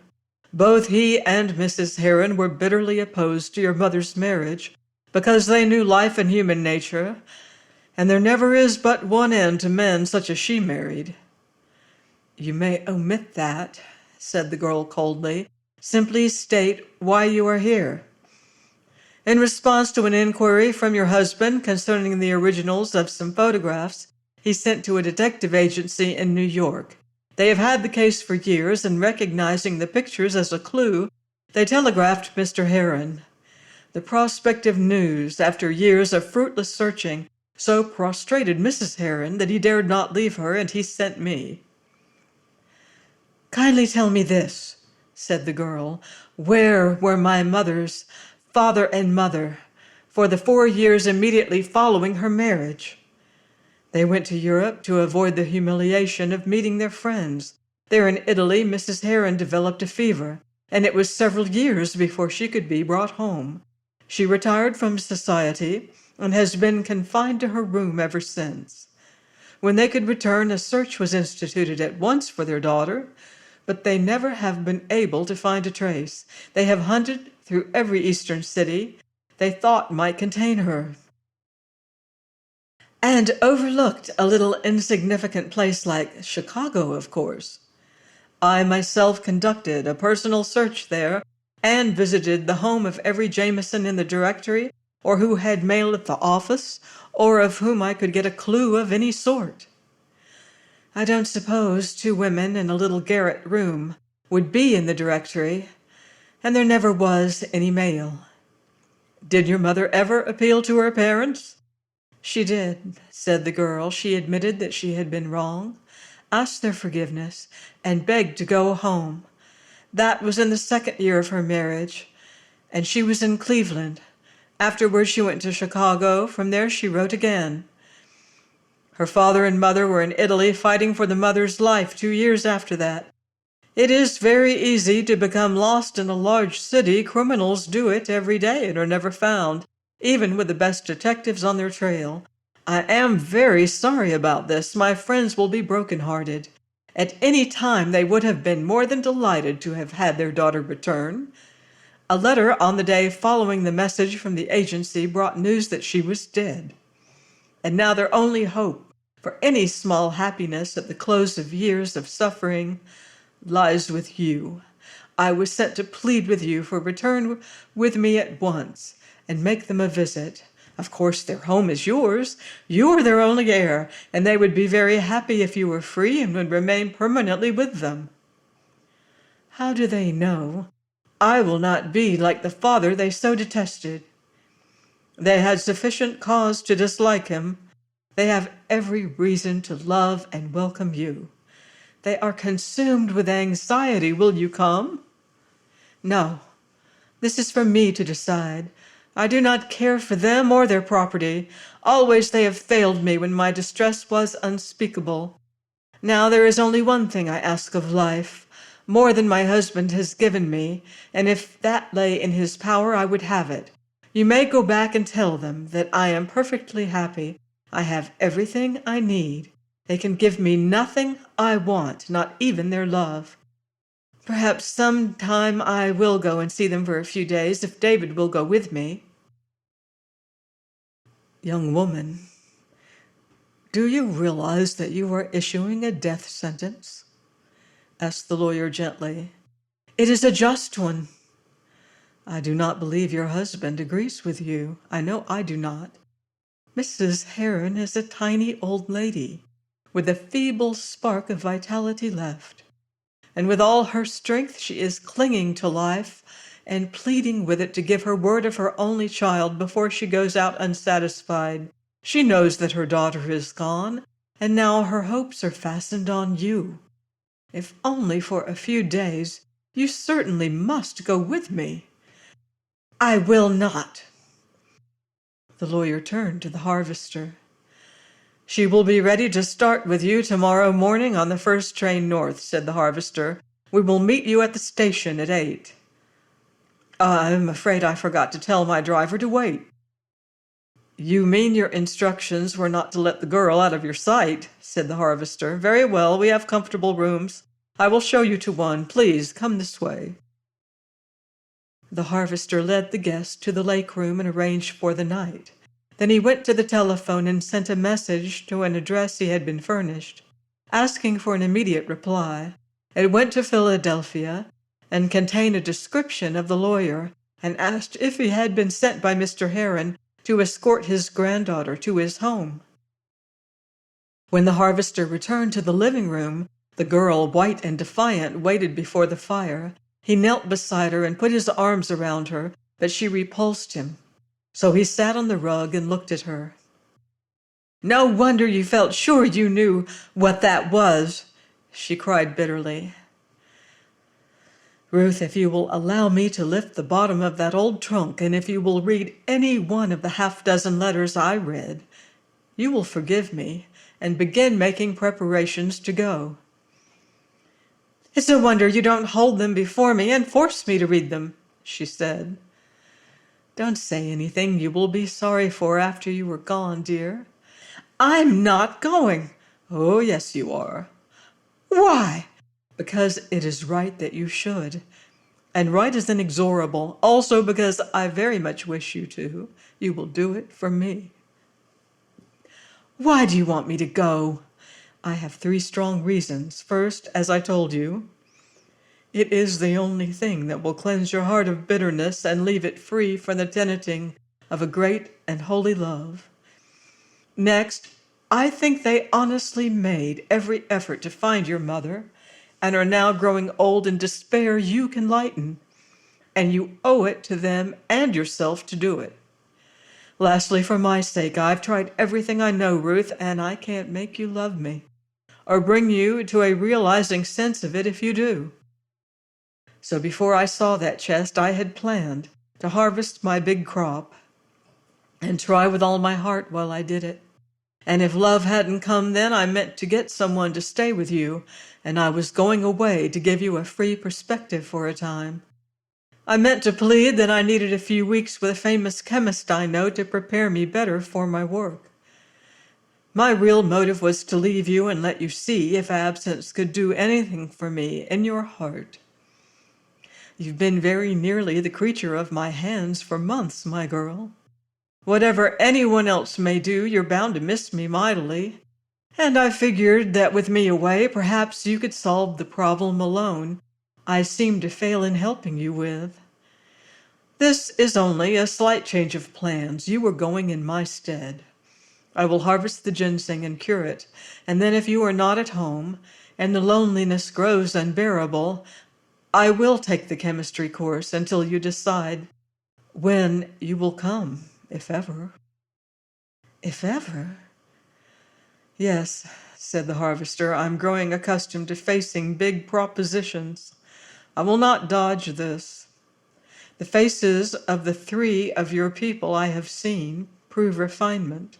Both he and Mrs. Heron were bitterly opposed to your mother's marriage because they knew life and human nature, and there never is but one end to men such as she married. You may omit that, said the girl coldly. Simply state why you are here. In response to an inquiry from your husband concerning the originals of some photographs he sent to a detective agency in New York. They have had the case for years, and recognizing the pictures as a clue, they telegraphed Mr. Heron. The prospect of news, after years of fruitless searching, so prostrated Mrs. Heron that he dared not leave her, and he sent me. Kindly tell me this, said the girl. Where were my mother's father and mother for the 4 years immediately following her marriage? They went to Europe to avoid the humiliation of meeting their friends. There in Italy, Mrs. Heron developed a fever, and it was several years before she could be brought home. She retired from society and has been confined to her room ever since. When they could return, a search was instituted at once for their daughter, but they never have been able to find a trace. They have hunted through every eastern city they thought might contain her, and overlooked a little insignificant place like Chicago, of course. I myself conducted a personal search there and visited the home of every Jameson in the directory, or who had mail at the office, or of whom I could get a clue of any sort. I don't suppose 2 women in a little garret room would be in the directory, and there never was any mail. Did your mother ever appeal to her parents? She did, said the girl. She admitted that she had been wrong, asked their forgiveness, and begged to go home. That was in the 2nd year of her marriage, and she was in Cleveland. Afterwards she went to Chicago. From there she wrote again. Her father and mother were in Italy fighting for the mother's life 2 years after that. It is very easy to become lost in a large city. Criminals do it every day and are never found, even with the best detectives on their trail. I am very sorry about this. My friends will be broken-hearted. At any time they would have been more than delighted to have had their daughter return. A letter on the day following the message from the agency brought news that she was dead. And now their only hope for any small happiness at the close of years of suffering lies with you. I was sent to plead with you for return with me at once and make them a visit. Of course, their home is yours. You are their only heir, and they would be very happy if you were free and would remain permanently with them. How do they know I will not be like the father they so detested. They had sufficient cause to dislike him. They have every reason to love and welcome you. They are consumed with anxiety. Will you come? No, this is for me to decide. I do not care for them or their property. Always they have failed me when my distress was unspeakable. Now there is only one thing I ask of life, more than my husband has given me, and if that lay in his power, I would have it. You may go back and tell them that I am perfectly happy. I have everything I need. They can give me nothing I want, not even their love. Perhaps some time I will go and see them for a few days, if David will go with me. Young woman, do you realize that you are issuing a death sentence? Asked the lawyer gently. It is a just one. I do not believe your husband agrees with you. I know I do not. Mrs. Heron is a tiny old lady, with a feeble spark of vitality left. And with all her strength she is clinging to life and pleading with it to give her word of her only child before she goes out unsatisfied. She knows that her daughter is gone, and now her hopes are fastened on you. If only for a few days, you certainly must go with me. I will not. The lawyer turned to the harvester. She will be ready to start with you tomorrow morning on the first train north, said the harvester. We will meet you at the station at 8. I'm afraid I forgot to tell my driver to wait. You mean your instructions were not to let the girl out of your sight, said the harvester. Very well, we have comfortable rooms. I will show you to one. Please, come this way. The harvester led the guest to the lake room and arranged for the night. Then he went to the telephone and sent a message to an address he had been furnished, asking for an immediate reply. It went to Philadelphia and contained a description of the lawyer and asked if he had been sent by Mr. Heron to escort his granddaughter to his home. When the harvester returned to the living room, the girl, white and defiant, waited before the fire. He knelt beside her and put his arms around her, but she repulsed him. So he sat on the rug and looked at her. No wonder you felt sure you knew what that was, she cried bitterly. Ruth, if you will allow me to lift the bottom of that old trunk, and if you will read any one of the half-dozen letters I read, you will forgive me and begin making preparations to go. It's a wonder you don't hold them before me and force me to read them, she said. Don't say anything you will be sorry for after you are gone, dear. I'm not going. Oh, yes, you are. Why? Because it is right that you should. And right is inexorable. Also because I very much wish you to. You will do it for me. Why do you want me to go? I have 3 strong reasons. First, as I told you, it is the only thing that will cleanse your heart of bitterness and leave it free from the tenanting of a great and holy love. Next, I think they honestly made every effort to find your mother and are now growing old in despair you can lighten, and you owe it to them and yourself to do it. Lastly, for my sake, I've tried everything I know, Ruth, and I can't make you love me, or bring you to a realizing sense of it if you do. So before I saw that chest, I had planned to harvest my big crop and try with all my heart while I did it. And if love hadn't come then, I meant to get someone to stay with you, and I was going away to give you a free perspective for a time. I meant to plead that I needed a few weeks with a famous chemist I know to prepare me better for my work. My real motive was to leave you and let you see if absence could do anything for me in your heart. You've been very nearly the creature of my hands for months, my girl. Whatever anyone else may do, you're bound to miss me mightily. And I figured that with me away, perhaps you could solve the problem alone I seem to fail in helping you with. This is only a slight change of plans. You are going in my stead. I will harvest the ginseng and cure it, and then if you are not at home, and the loneliness grows unbearable, I will take the chemistry course until you decide when you will come, if ever. If ever? Yes, said the harvester, I'm growing accustomed to facing big propositions. I will not dodge this. The faces of the 3 of your people I have seen prove refinement.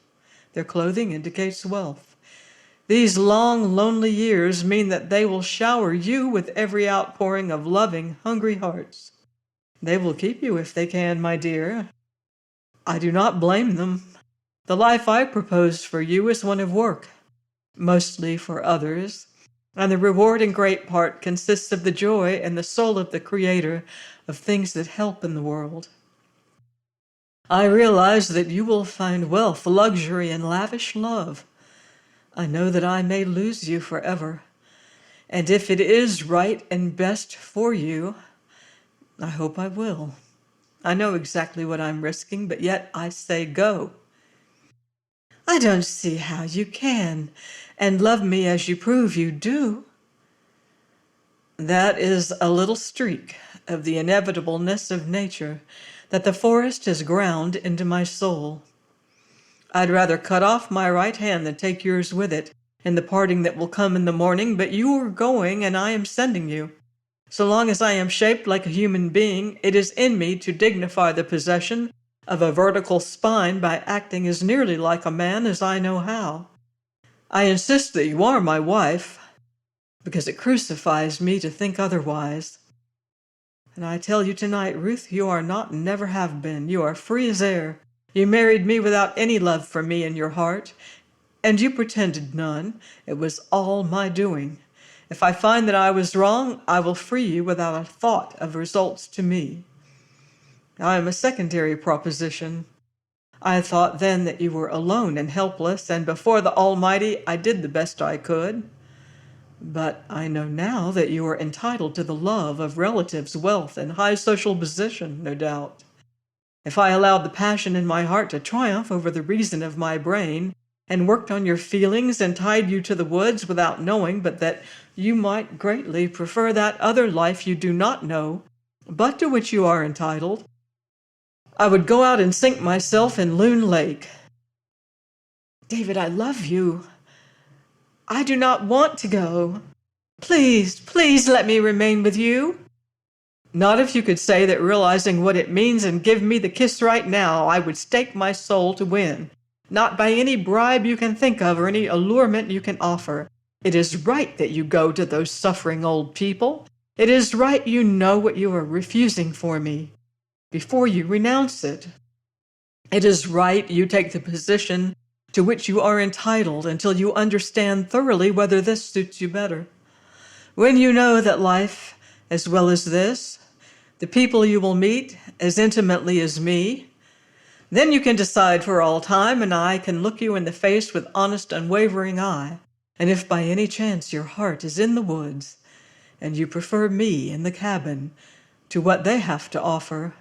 Their clothing indicates wealth. These long, lonely years mean that they will shower you with every outpouring of loving, hungry hearts. They will keep you if they can, my dear. I do not blame them. The life I propose for you is one of work, mostly for others, and the reward in great part consists of the joy and the soul of the Creator of things that help in the world. I realize that you will find wealth, luxury, and lavish love. I know that I may lose you forever, and if it is right and best for you, I hope I will. I know exactly what I'm risking, but yet I say go. I don't see how you can, and love me as you prove you do. That is a little streak of the inevitableness of nature that the forest has ground into my soul. I'd rather cut off my right hand than take yours with it in the parting that will come in the morning, but you are going and I am sending you. So long as I am shaped like a human being, it is in me to dignify the possession of a vertical spine by acting as nearly like a man as I know how. I insist that you are my wife, because it crucifies me to think otherwise. And I tell you tonight, Ruth, you are not and never have been. You are free as air. You married me without any love for me in your heart, and you pretended none. It was all my doing. If I find that I was wrong, I will free you without a thought of results to me. I am a secondary proposition. I thought then that you were alone and helpless, and before the Almighty I did the best I could. But I know now that you are entitled to the love of relatives, wealth, and high social position, no doubt. If I allowed the passion in my heart to triumph over the reason of my brain, and worked on your feelings and tied you to the woods without knowing but that you might greatly prefer that other life you do not know, but to which you are entitled, I would go out and sink myself in Loon Lake. David, I love you. I do not want to go. Please, please let me remain with you. Not if you could say that realizing what it means and give me the kiss right now, I would stake my soul to win. Not by any bribe you can think of or any allurement you can offer. It is right that you go to those suffering old people. It is right you know what you are refusing for me before you renounce it. It is right you take the position to which you are entitled until you understand thoroughly whether this suits you better. When you know that life, as well as this, the people you will meet as intimately as me, then you can decide for all time, and I can look you in the face with honest, unwavering eye. And if by any chance your heart is in the woods, and you prefer me in the cabin to what they have to offer,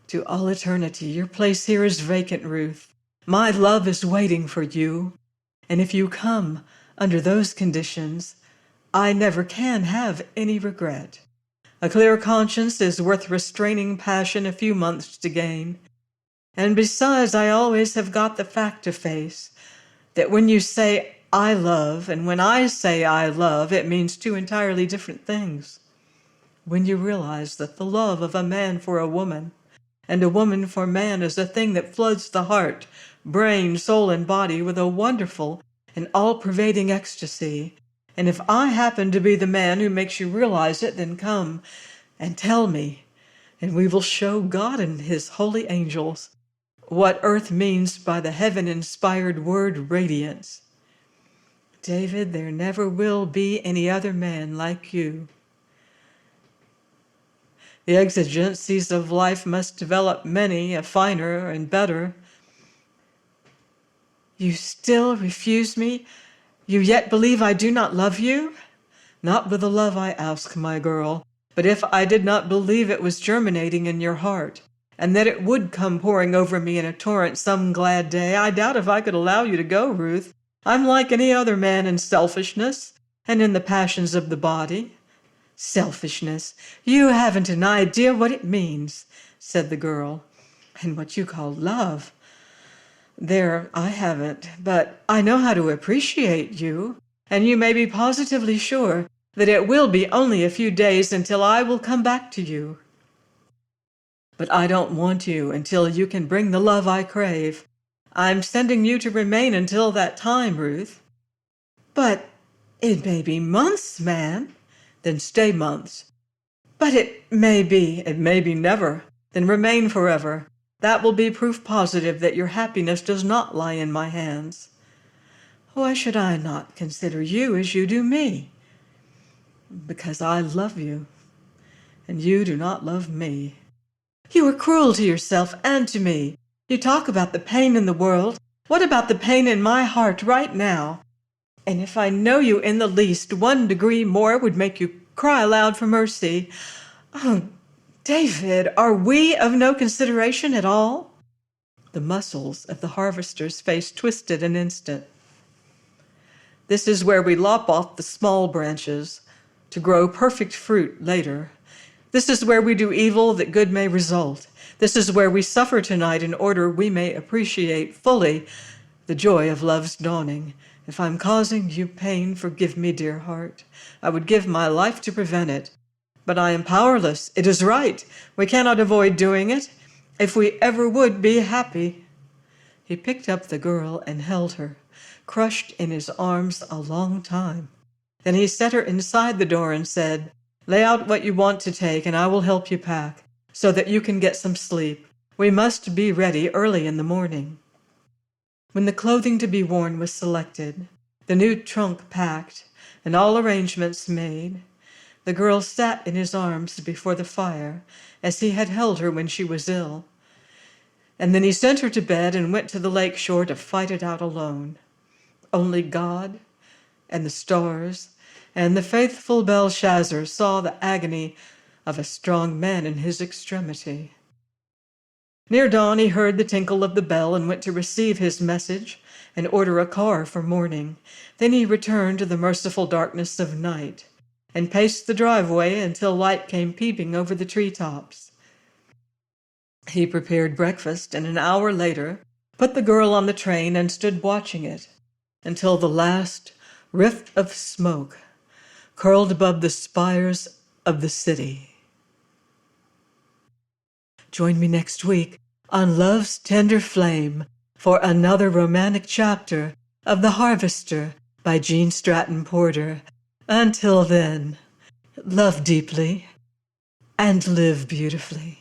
to all eternity, your place here is vacant, Ruth. My love is waiting for you, and if you come under those conditions, I never can have any regret. A clear conscience is worth restraining passion a few months to gain. And besides, I always have got the fact to face, that when you say I love, and when I say I love, it means 2 entirely different things. When you realize that the love of a man for a woman, and a woman for man is a thing that floods the heart, brain, soul, and body with a wonderful and all-pervading ecstasy, and if I happen to be the man who makes you realize it, then come and tell me, and we will show God and his holy angels what earth means by the heaven-inspired word radiance. David, there never will be any other man like you. The exigencies of life must develop many a finer and better. You still refuse me? You yet believe I do not love you? Not with the love I ask, my girl, but if I did not believe it was germinating in your heart, and that it would come pouring over me in a torrent some glad day, I doubt if I could allow you to go, Ruth. I'm like any other man in selfishness and in the passions of the body. Selfishness. You haven't an idea what it means, said the girl. And what you call love. There, I haven't, but I know how to appreciate you, and you may be positively sure that it will be only a few days until I will come back to you. But I don't want you until you can bring the love I crave. I'm sending you to remain until that time, Ruth. But it may be months, man. Then stay months. But it may be never. Then remain forever. That will be proof positive that your happiness does not lie in my hands. Why should I not consider you as you do me? Because I love you, and you do not love me. You are cruel to yourself and to me. You talk about the pain in the world. What about the pain in my heart right now? And if I know you in the least 1 degree more would make you cry aloud for mercy. Oh, David, are we of no consideration at all? The muscles of the harvester's face twisted an instant. This is where we lop off the small branches to grow perfect fruit later. This is where we do evil that good may result. This is where we suffer tonight in order we may appreciate fully the joy of love's dawning. If I'm causing you pain, forgive me, dear heart. I would give my life to prevent it. But I am powerless. It is right. We cannot avoid doing it. If we ever would be happy. He picked up the girl and held her, crushed in his arms a long time. Then he set her inside the door and said, "Lay out what you want to take, and I will help you pack, so that you can get some sleep. We must be ready early in the morning." When the clothing to be worn was selected, the new trunk packed, and all arrangements made, the girl sat in his arms before the fire, as he had held her when she was ill. And then he sent her to bed and went to the lake shore to fight it out alone. Only God and the stars and the faithful Belshazzar saw the agony of a strong man in his extremity. Near dawn he heard the tinkle of the bell and went to receive his message and order a car for morning. Then he returned to the merciful darkness of night and paced the driveway until light came peeping over the treetops. He prepared breakfast and an hour later put the girl on the train and stood watching it until the last rift of smoke curled above the spires of the city. Join me next week on Love's Tender Flame for another romantic chapter of The Harvester by Jean Stratton Porter. Until then, love deeply and live beautifully.